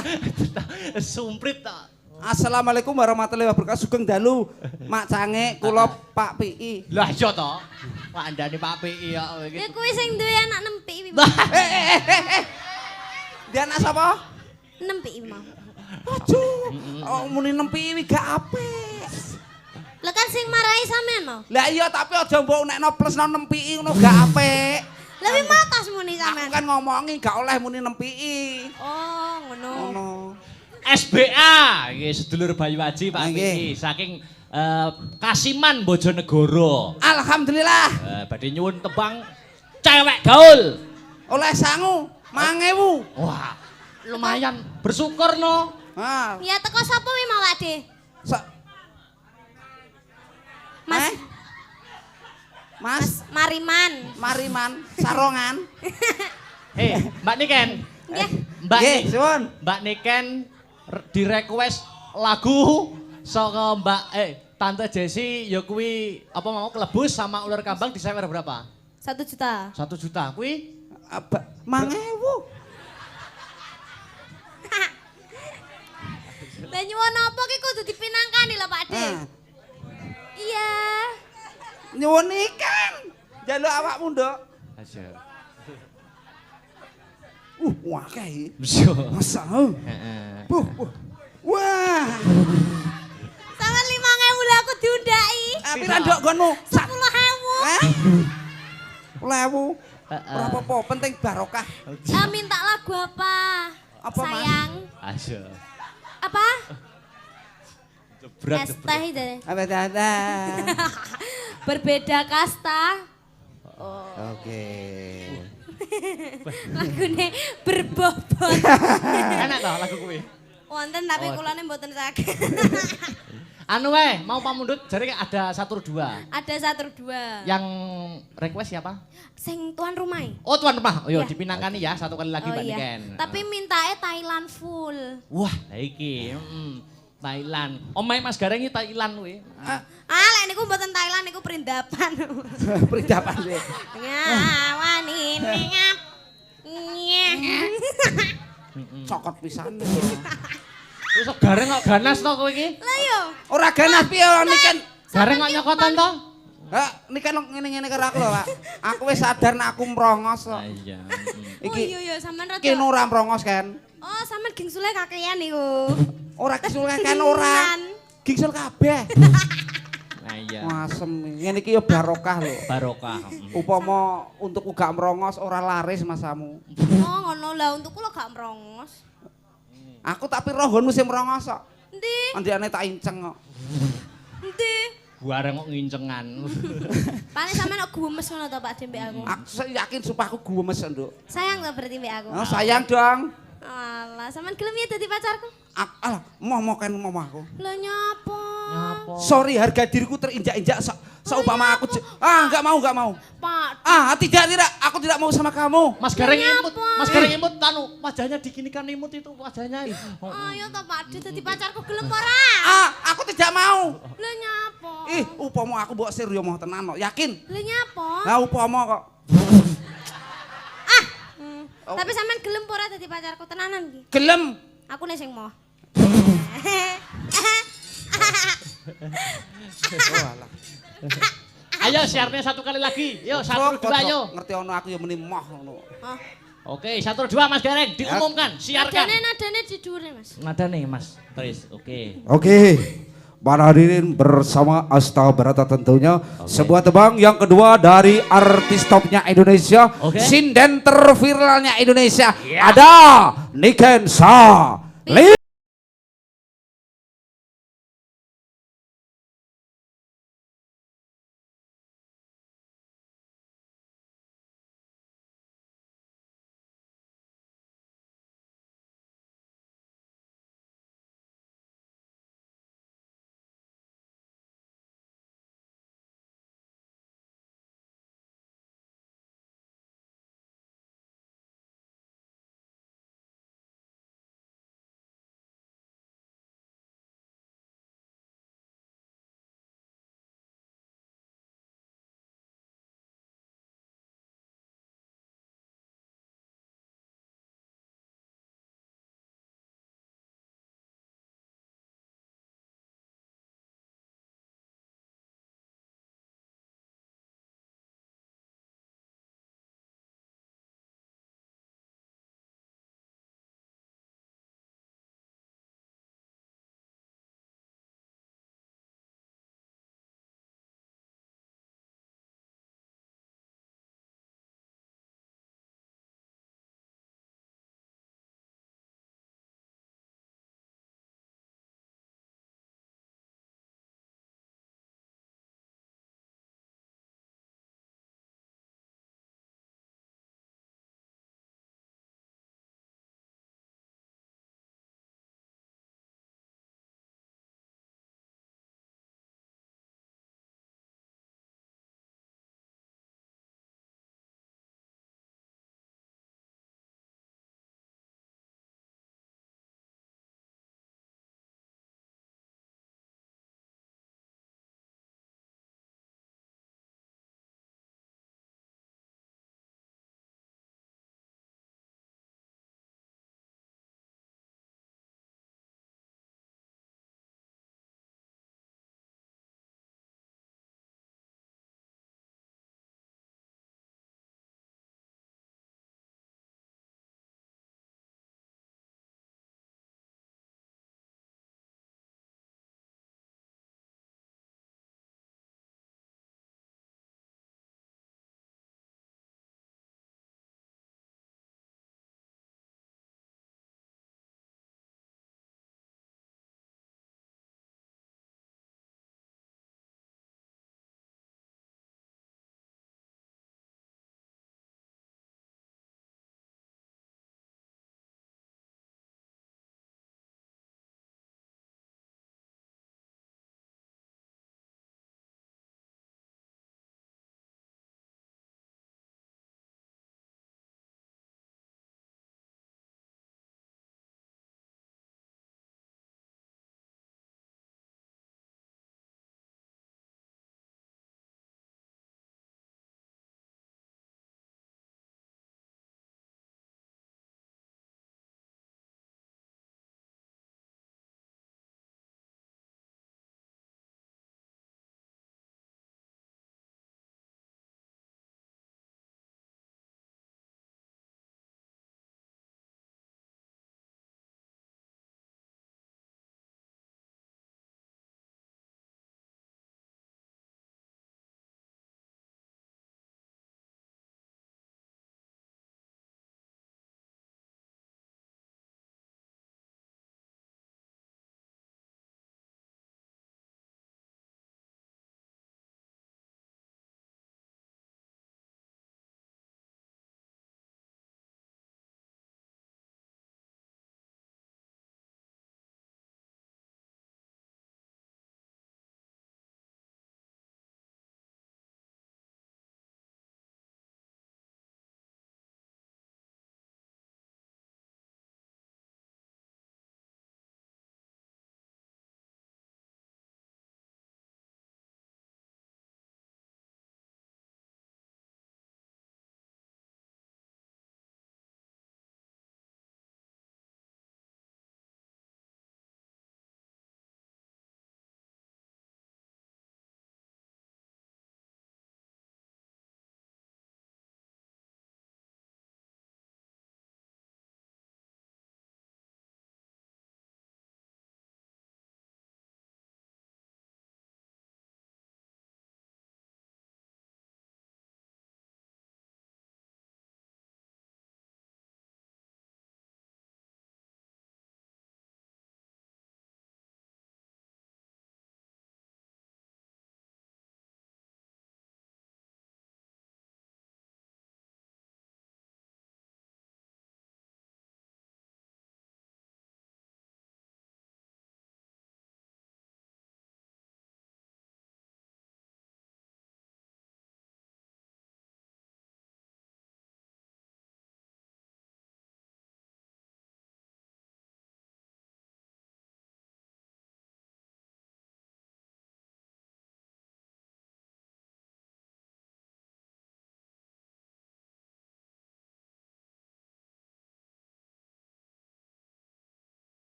Sumprit ta. Assalamualaikum warahmatullahi wabarakatuh. Sugeng dalu. Mak Cange kula Pak PI. Lah iya to. Kandhane Pak PI ya iki. ya kuwi sing duwe anak nempi iki. Dia anak sapa? Nempi iki mau. Aduh. Muni nempi iki gak apik. Lah kan sing marahi sampean mau. Lah iya tapi aja mbok nekno plusno nempi iki ngono gak apik. Lebih matas muni Aku sampean. kan ngomongi gak oleh muni nempi. Oh, ngono. Ngono. SBA, nggih sedulur Bayu Aji Pak PI saking Kasiman Bojonegoro. Alhamdulillah. Badhe nyuwun tebang cewek gaul. Oleh sangu 5.000. Wah, lumayan bersyukur no. Ha. Ya teko sapa wi mau Ade? Mas Mas Mariman. Sarongan. Mbak Niken. Nggih. Mbak Niken di request lagu saka Mbak Tante Jessi ya kuwi apa mau kelebus sama ular kambang disewer berapa? 1 juta. 1 juta kuwi 5.000. Lah nyuwun apa ki kudu dipinangkani lho Pak De. Iya. Nyuwun ikan. Jaluk awakmu, Nduk. Aja. Wakeh. Masa. Heeh. Wah. Sama 5.000 lah aku diundaki. Pira nduk nggonmu? 10.000. 10.000. Ora apa-apa, penting barokah. Minta lagu apa? Apa, Mas? Sayang. Aja. Apa? Berat. Teh itu. Apa tata? Berbeda kasta. Oke. Lagune berbobot. Enak toh lagu kuwi. Wonten tapi kulane mboten saged. Anu mau pamundhut jare ada 1-2. Ada 1-2. Yang request siapa? Sing tuan rumah. Oh tuan rumah. Oh, Ya. dipinangkani ya satu kali lagi Mbak Niken. Tapi mintae Thailand full. Wah, lah iki. Thailand. Omahe Mas Gareng iki Thailand kuwi. Lek niku mboten Thailand niku perindapan. Perindapan kuwi. Ngawani ngap. Cokot pisan. Wis Gareng kok ganas to kowe iki? Lah yo. Ora ganas piye Niken? Gareng kok nyokotan to? Niken ngene-ngene karo aku lho, Pak. Aku wis sadar nek aku mrongos kok. Iya. Oh iya sampean rada. Iki ora mrongos kan? Oh sampean gingsule kakean niku. Ora gisul kan ora. Gingsul kabeh. Nah iya. Asem. Ngene iki ya barokah lho. Barokah. Upama untuk gak mrongos ora laris masamu. Oh ngono lah untuk kula gak merongos. Aku tapi rohonmu sing mrongos kok. Endi? Andikane tak inceng kok. Endi? Bareng kok ngincengan. Pane sampean kok gumes ngono to Pak Dembe aku. Aku yakin supaya aku gumes, Nduk. Sayang to berarti mbek aku. Oh, sayang dong. Alah, sampean gelem ya dadi pacarku? Alah, mau kan aku. Lah nyapa? Nyapa? Sorry, harga diriku terinjak-injak seumpama aku. Enggak mau. Pak. Tidak, aku tidak mau sama kamu. Mas Gareng imut, Mas Gareng imut wajahnya diginikan imut itu wajahnya. Ayo to Pak De dadi pacarku gelem ora? Aku tidak mau. Lah nyapa? Upama aku mbok sir yo mau tenan kok, yakin? Lah nyapa? Lah upama kok. Tapi sampean gelem ora dadi pacarku tenanan iki? Gelem. Aku nek sing mau. Ayo siarnya satu kali lagi. Yuk 1-2 ayo. Ngerti ono aku yo muni moh ngono. Oke 1-2 Mas Gareng diumumkan, siarkan. Nadane di dhuwure Mas. Nada nih Mas, terus oke. Oke. para hadirin bersama Asta Barata tentunya. Sebuah tebang yang kedua dari artis topnya Indonesia, sinden terviralnya Indonesia, ada Niken Sa.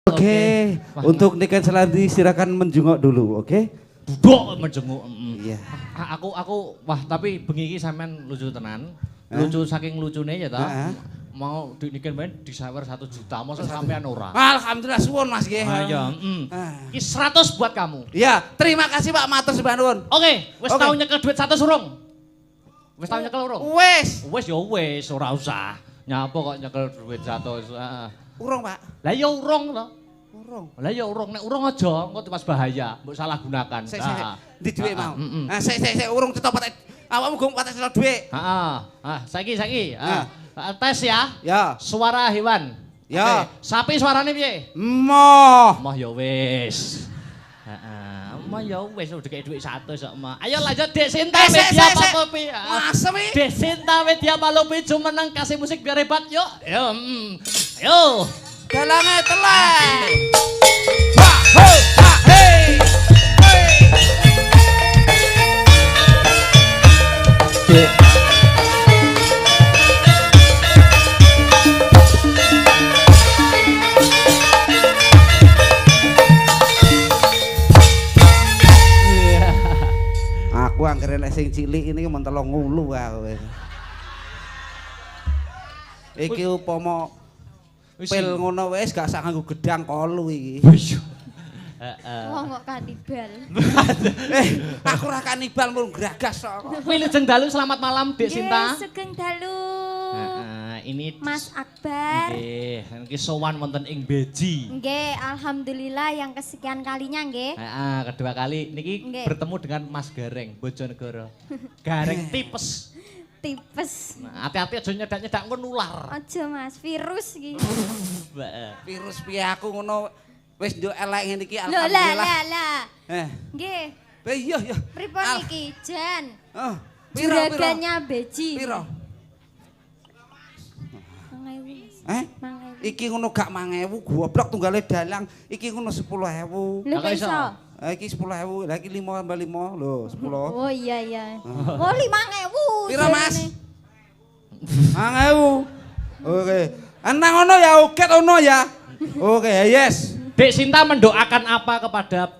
Oke. Untuk Niken Selandi silakan menjenguk dulu, oke? Duduk menjenguk. Iya. Aku wah tapi bengi iki sampean lucu tenan. Lucu saking lucune ya ta. Mau Niken main disawer 1 juta, masa sampean ora. Alhamdulillah suwun Mas nggih. Ya, Iki 100 buat kamu. Iya, terima kasih Pak matur sembah nuwun. Oke, wis tau nyekel duit 100 urung? Wis tau nyekel urung? Wis. Wis ya wis, ora usah. Nyapa kok nyekel duit 100. Urung, Pak. Lah ya urung to. Urung. Lah ya urung, nek urung aja, engko pas bahaya, mbok salah gunakan. Sik, ndi dhuwit mau. Sik urung cetok patek. Awakmu gong patek cetok dhuwit. Heeh. Saiki. Tes ya. Ya. Suara hewan. Ya. Oke. Sapi suarane piye? Moh. Moh ya wis. Moh ya wis udah kayak duit 100 kok mah. Ayo lanjut Dek Sinta Media Palopi. Masem iki. Dek Sinta Media Palopi jumeneng kasih musik biar hebat yuk. Ayo. Dalange telek. Ha ho ha hey. Aku anggere nek sing cilik ini men 3 ngulu aku. Iki upama pil ngono wis gak sak nganggo gedang kolu iki. Wong kok kanibal. Aku ora kanibal mung gragas kok. Wilujeng dalu selamat malam Dek Sinta. Sugeng dalu. Ini Mas Akbar. Nggih, niki sowan wonten ing Beji. Nggih, alhamdulillah yang kesekian kalinya nggih. Kedua kali niki bertemu dengan Mas Gareng Bojonegoro. Gareng tipes. Tipes. Hati-hati aja nyedak-nyedak engko nular. Aja Mas, virus iki. Virus piye aku ngono wis nduk elek ngene iki alhamdulillah. Lah. Nggih. Iya. Pripun iki, Jan? Piro? Juragannya Beji. Piro? 5.000. Iki ngono gak 5.000 goblok tunggale dalang. Iki ngono 10.000. Lho kok iso? Iki 10.000, lah iki 5 tambah 5 lho 10. Oh iya. Oh 5.000. Piro Mas? 5.000. Oke. Enang ngono ya uket ono ya. Oke, yes. Dek Sinta mendoakan apa kepada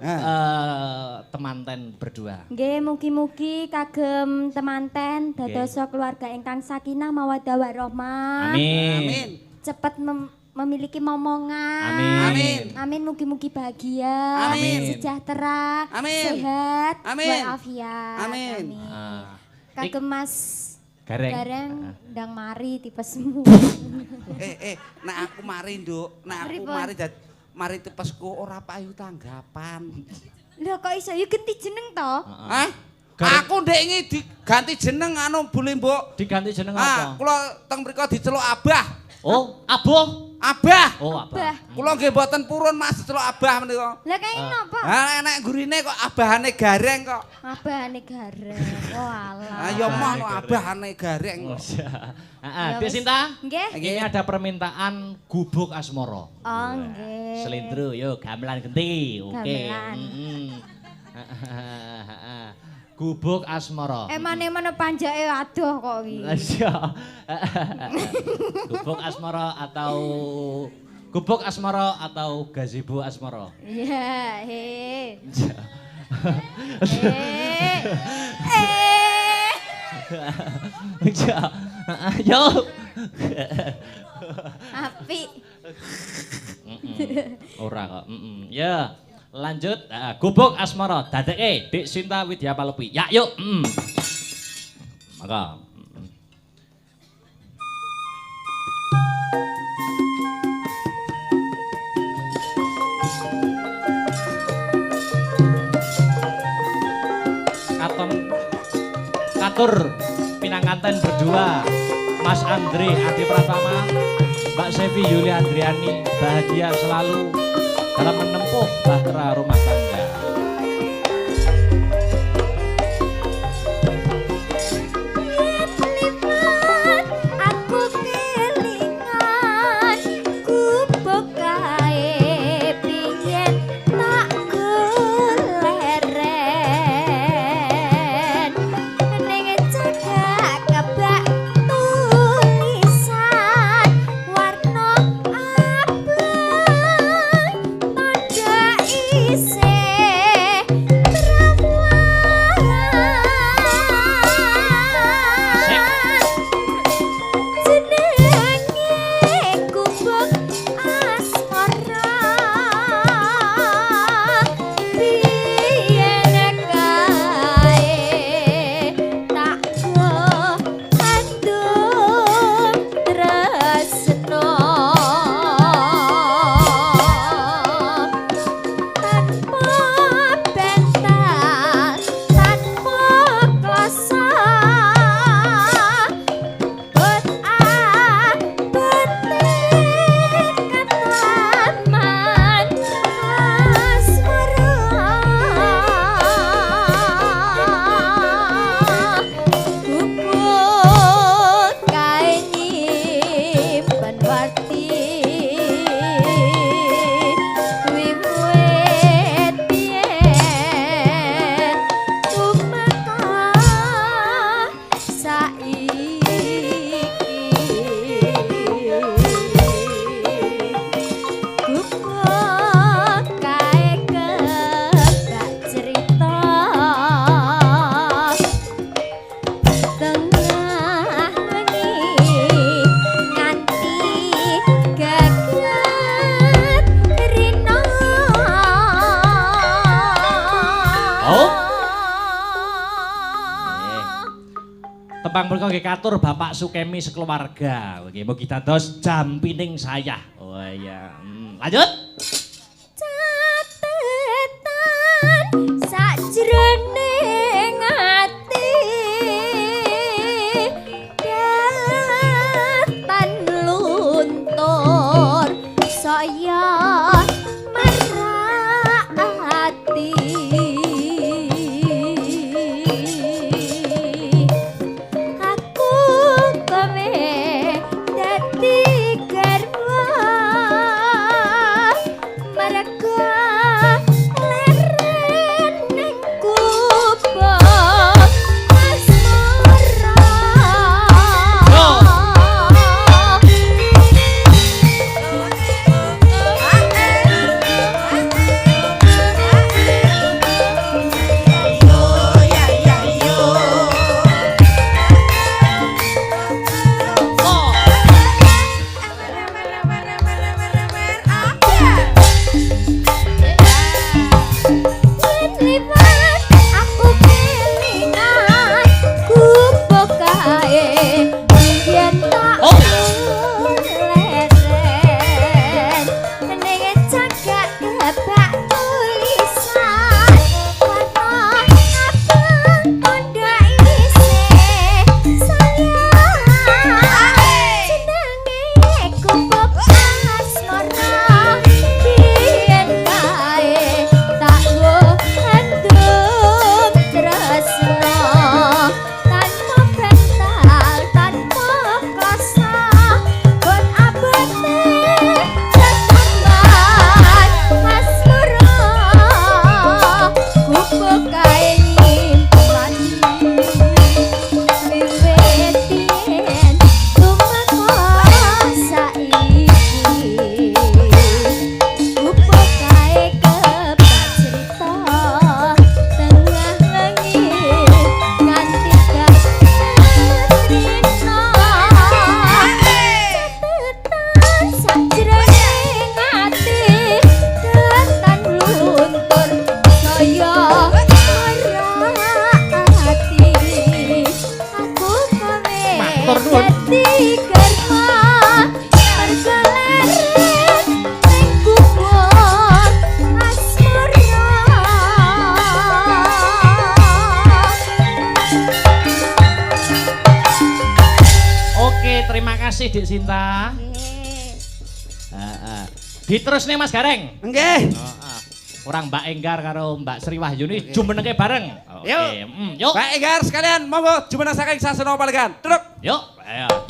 temanten berdua? Nggih, mugi-mugi kagem temanten dadosa keluarga ingkang sakinah mawaddah warahmah. Amin. Cepet memiliki momongan. Amin. Amin, mugi-mugi bahagia. Amin. Sejahtera. Amin. Sehat. Amin. Walafiat. Amin. Kagem Mas Gareng ndang mari tipesmu. Nek aku mari, Nduk. Nek aku mari tipesku ora payu tanggapan. Lho kok iso ya ganti jeneng to? Aku ndek iki diganti jeneng anu bule mbok. Diganti jeneng apa? Kula teng mriku diceluk Abah. Oh, Aboh. Abah. Oh, Abah. Kula nggih mboten purun Mas diceluk Abah menika. Lah kaya napa? Enek gurine kok abahane Gareng kok. Abahane Gareng. Oh alah. Ya mono abahane Gareng kok. Dek Sinta? Nggih. Ini ada permintaan gubuk asmara. Oh nggih. Selindro, yuk gamelan genti. Oke. Gubuk asmara. Emane panjake adoh kok iki. Gubuk asmara atau gazebo asmara. Iya, Yo. Api. Ora kok. Ya. Lanjut, gubuk asmara dadeke Dek Sinta Widya Palopi. Ya yuk. Maka. Katur pinanganten berdua Mas Andre Adi Pratama, Mbak Sevi Yuli Andriani, bahagia selalu dalam menempuh bahtera rumah tangga. Aku kelingan gubuk kae pingin tak goleren ning cedhak kebak tulisan warna abang Tembang punika nggih katur Bapak Sukemi sekeluarga. Nggih mugi dados jampining saya. Oh iya. Lanjut. Catetan sajroning ati datan luntur saya merati. Dik Sinta. Diterusne Mas Gareng. Nggih. Orang Mbak Enggar karo Mbak Sri Wahyuni jumenenge bareng. Yuk. Yuk. Mbak Enggar sekalian monggo jumeneng saking sasana palegan. Truk. Yuk. Ayo.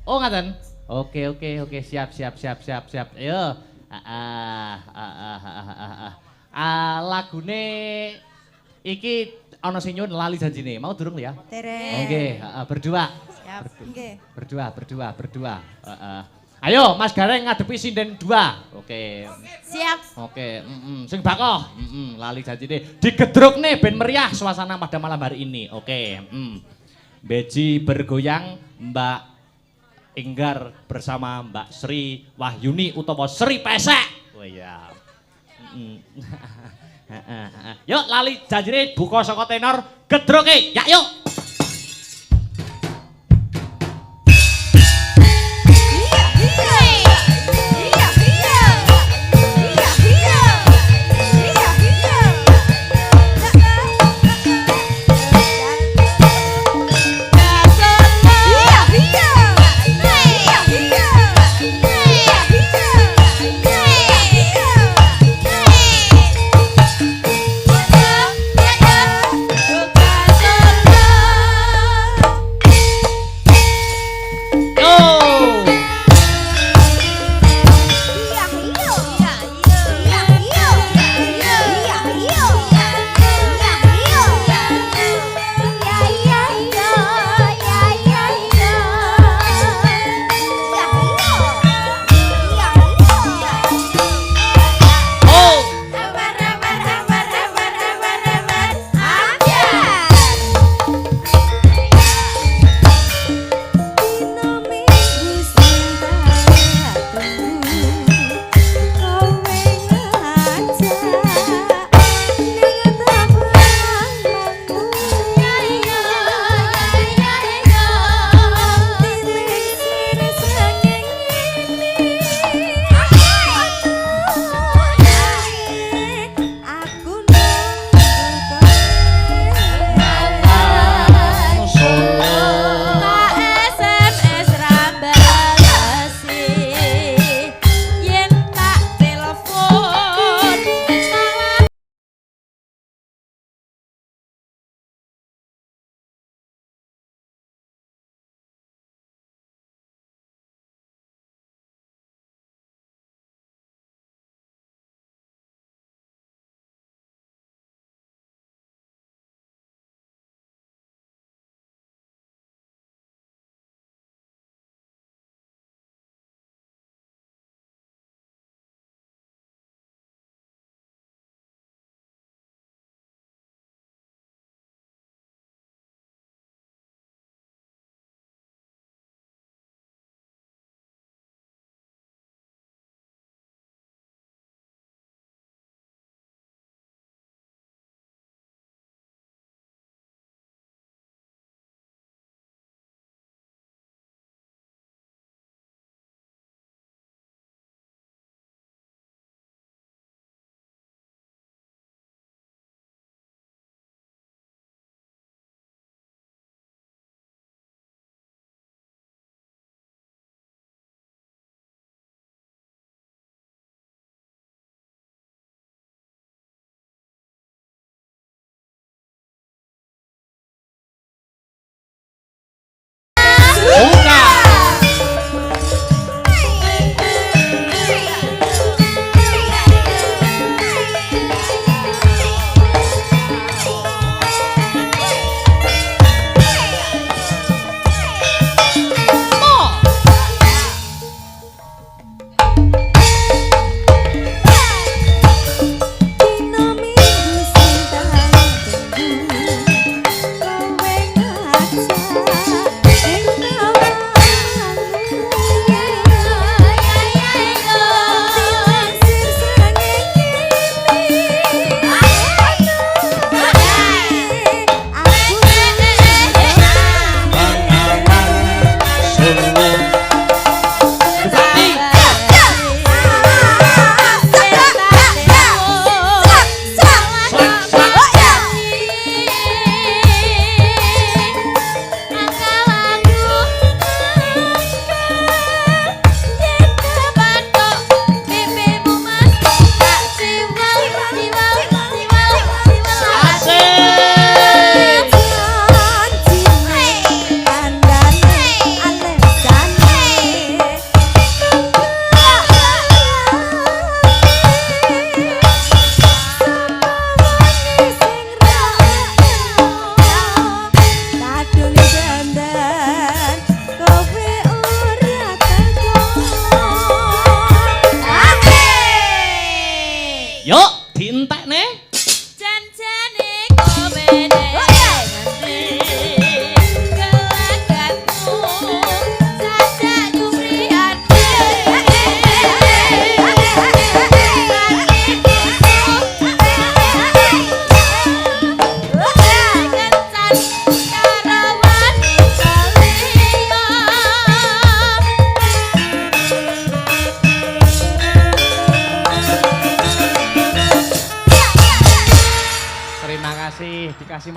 Oh ngaten. Oke siap. Ayo. Lagune iki ana sing nyuwun lali janjine. Mau durung ya? Dereng. Oke, berdua. Siap. Nggih. Berdua. Ayo Mas Gareng ngadepi sinden 2. Oke. Siap. Oke, sing bakoh. Lali janjine. Digedrukne ben meriah suasana pada malam hari ini. Oke. Beji bergoyang Mbak Enggar bersama Mbak Sri Wahyuni utawa Sri Pesek. Oh iya. Yuk lali janjine buka saka tenor gedroke. Ya yuk.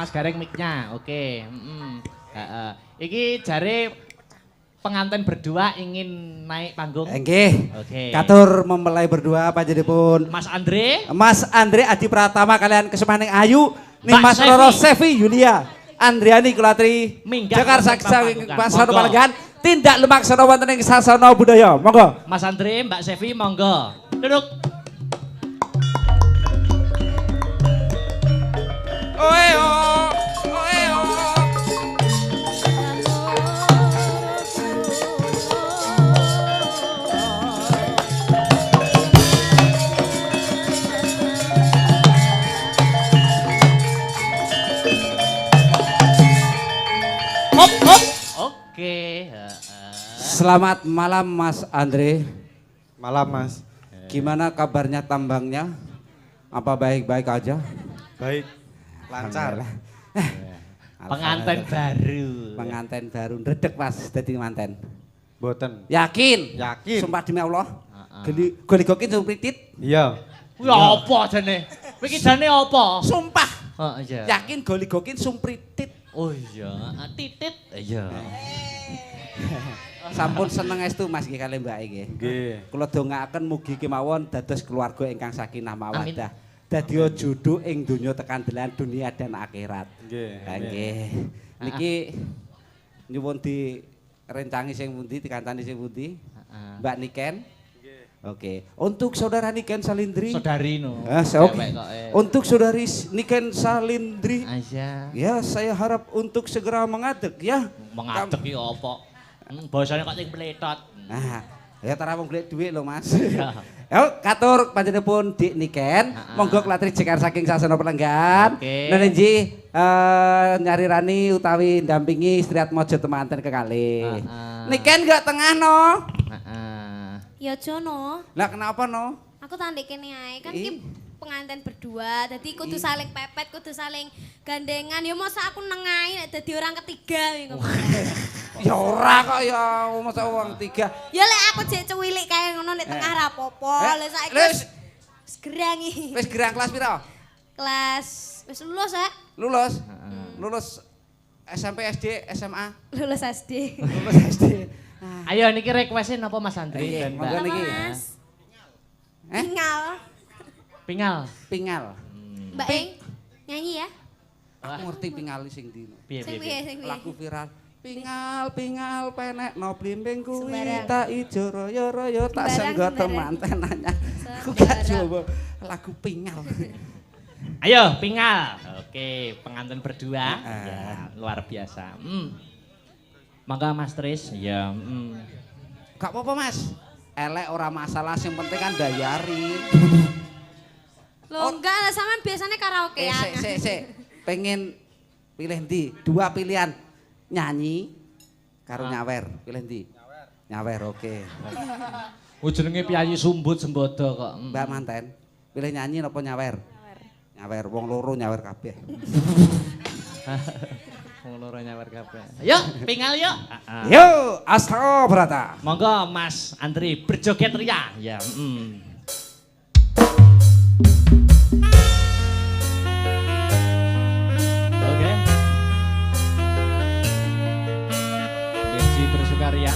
Mas Gareng mic-nya. Oke. Iki jare pengantin berdua ingin naik panggung. Nggih. Oke. Katur mempelai berdua panjenenganipun Mas Andre Adi Pratama kalian Kesemaning Ayu ning Mbak Mas Sevi. Roro Sevi Yulia Andriani Kulatri Minggah Jakarta wonten saking panggungan. Pasar Monggo. Palenggan tindak lumaksana wonten ing sasana budaya. Monggo. Mas Andre, Mbak Sevi, monggo. Duduk. Oeo, oeo. Hop, hop. Oke. Selamat malam Mas Andre. Malam Mas. Gimana kabarnya tambangnya? Apa baik-baik aja? Baik. Lancar. Pengantin baru. Pengantin baru ndredeg Mas dadi manten. Boten. Yakin? Yakin. Sumpah demi Allah. Goli-gokin sumpritit. Iya. Ya apa jane? Iki jane apa? Sumpah. Iya. Yakin goli-gokin sumpritit. Oh iya, titit. Iya. Sampun seneng estu Mas nggih kalih Mbak nggih. Nggih. Kula dongaaken mugi kemawon dados keluarga ingkang sakinah mawaddah. Dadia judhu ing donya tekan delan dunia dan akhirat. Nggih. Nggih. Niki nyuwun direncangi sing pundi, dikancani sing pundi? Mbak Niken? Oke, untuk saudara Niken Salindri. Saudari no. Oke. Untuk saudari Niken Salindri. Aja. Ya, saya harap untuk segera mengadeg ya. Mengadeg iki apa? Bahasane kok sing meletot. Nah, ya tara wong golek dhuwit lho Mas. Yo, katur panjenenganipun Dik Niken, monggo klatri jekar saking sasana Pelenggan. Nenenji nyarirani utawi ndampingi Istri Atmaja temanten kekalih. Niken gak tengah no. Ya Jono, Lah kenapa no? aku tandek kene ae kan iki pengantin berdua, dadi kudu saling pepet, kudu saling gandengan. Ya masa aku nengahi nek dadi orang ketiga iku. Ya ora kok ya masa wong tiga. Ya lek aku jek cuwilik kae ngono nek tengah ra apa-apa. Lek saiki wis gerang iki. Wis gerang kelas pira? Kelas wis lulus ya? Lulus. Lulus SMP SD SMA. Lulus SD. Lulus SD. Ayo niki requestin apa Mas Andri dan monggo Mbak? niki. Pingal. Pingal. Pingal. Mbak Eng nyanyi ya? Aku ngerti pingal sing ndi. Piye Sing piye. piye sing piye? Lagu viral. Pingal penek no blimbing kuwi Sembarang. tak ijo royo-royo tak Sembarang, senggot sembarang. temantenannya. Aku gak coba lagu pingal. Ayo pingal. Oke, pengantin berdua. Ya, luar biasa. Mangga Mas Tris. Ya, Gak apa-apa Mas. Elek ora masalah sing penting kan bayari. Loh enggak lah sampean biasanya karaokean. Sik. Pengen pilih ndi? Dua pilihan. Nyanyi karo nyawer. Pilih ndi? Nyawer, oke. jenenge piyayi sumbut sembodo kok. Mbak manten, pilih nyanyi napa nyawer? Nyawer, wong loro nyawer kabeh. Wong loro nyawer kabeh. Yuk, pingal yuk. Yo, Astro Brata. Monggo Mas Andri berjoget ria. Ya, Oke. Benji bersukaria.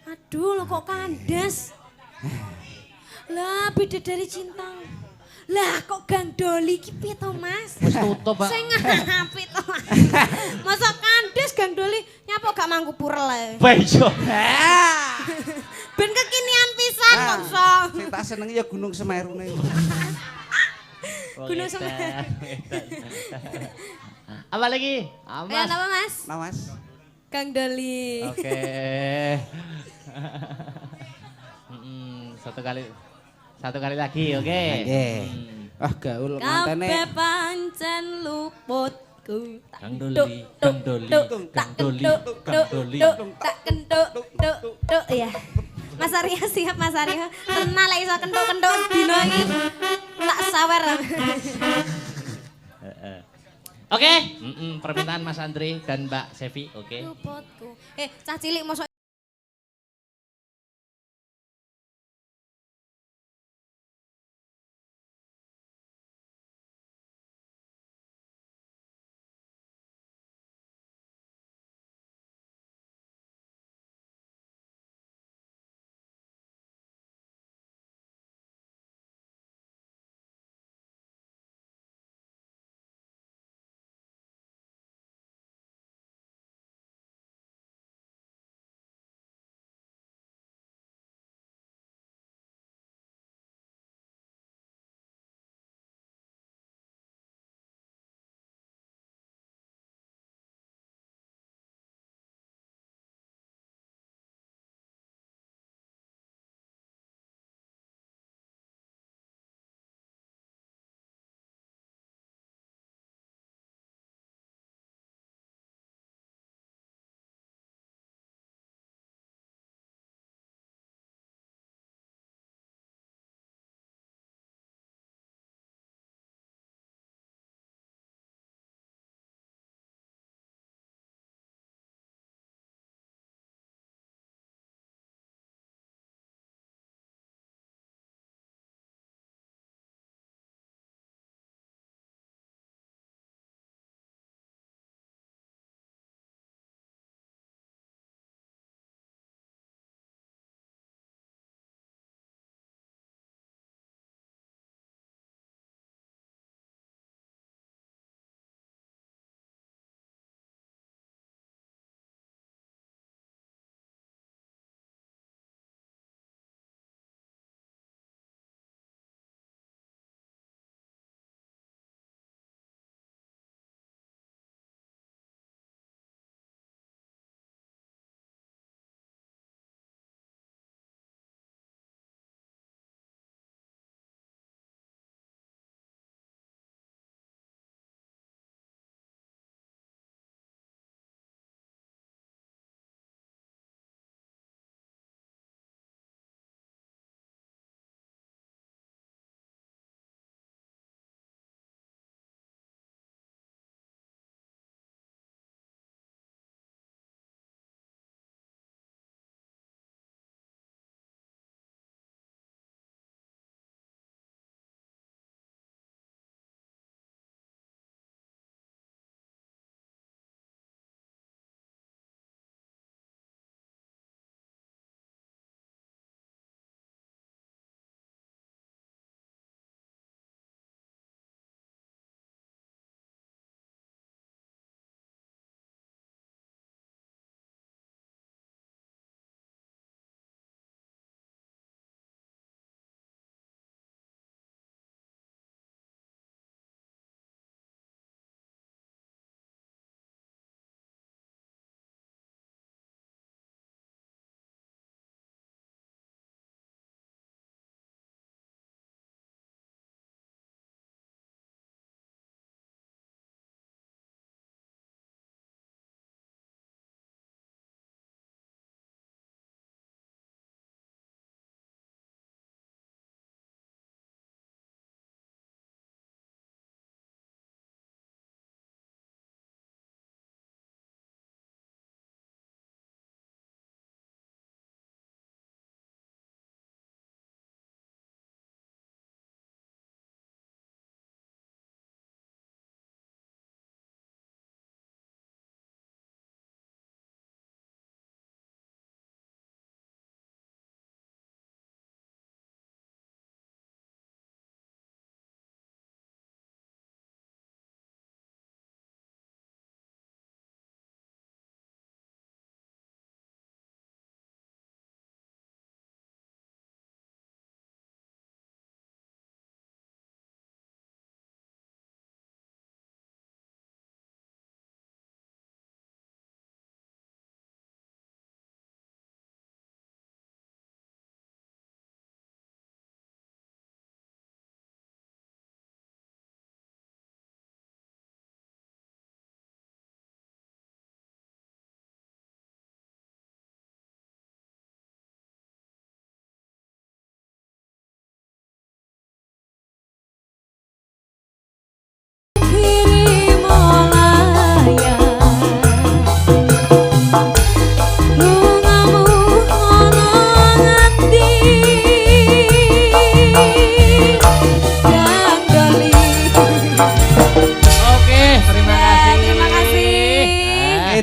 Aduh, lo kok kandas? Lah, beda dari cinta. Lah, kok Gang Doli ki piye to, Mas? Wis tutup, Pak. Sing apik to. Masa kandas Gang Doli nyapa gak mangku purel ae. Bejo. Ben kekinian pisan mongso. Sing tak senengi ya Gunung Semeru nih. Gunung Semeru. Apa lagi? Amas. Apa, Mas? Nah Mas. Gang Doli. Oke. Satu kali lagi, oke. Nggih. Ah gaul mantene. Kabeh pancen luputku. Gang Doli, Gang Doli, Gang Doli, Gang Doli. Tak kentuk, tuk, ya. Mas Arya siap Mas Arya. Tenang lek iso kentuk-kentuk dino iki. Tak sawer. Oke, permintaan Mas Andri dan Mbak Sevi, oke. Luputku. Cah cilik mosok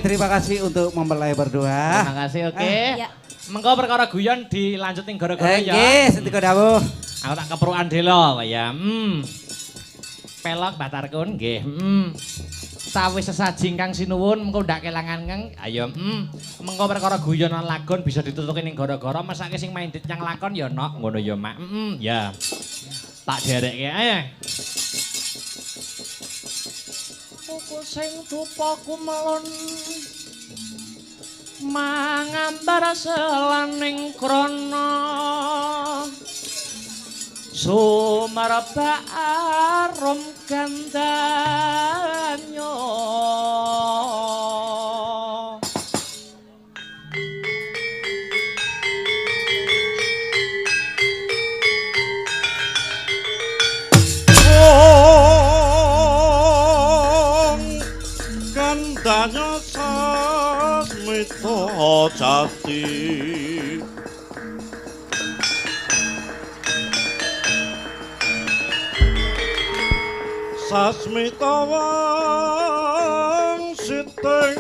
terima kasih untuk mempelai berdua. Terima kasih, oke. Ya. Mengko perkara guyon dilanjutin gara-gara ya. Nggih, sedika dawuh. Aku tak keperukan delo ya. Pelok batarkun nggih. Sawise sesaji ingkang sinuwun mengko ndak kelangan ngeng. Ayo, mengko perkara guyonan lagon bisa ditutuki ning gara-gara mesake sing main dit yang lakon ya nok ngono ya, Mak. Ya. Tak derekke ae. Pokok sing dupaku melon mangambar selaning krana sumarba arum gandanyo gandanya sasmita jati sasmita wang siteng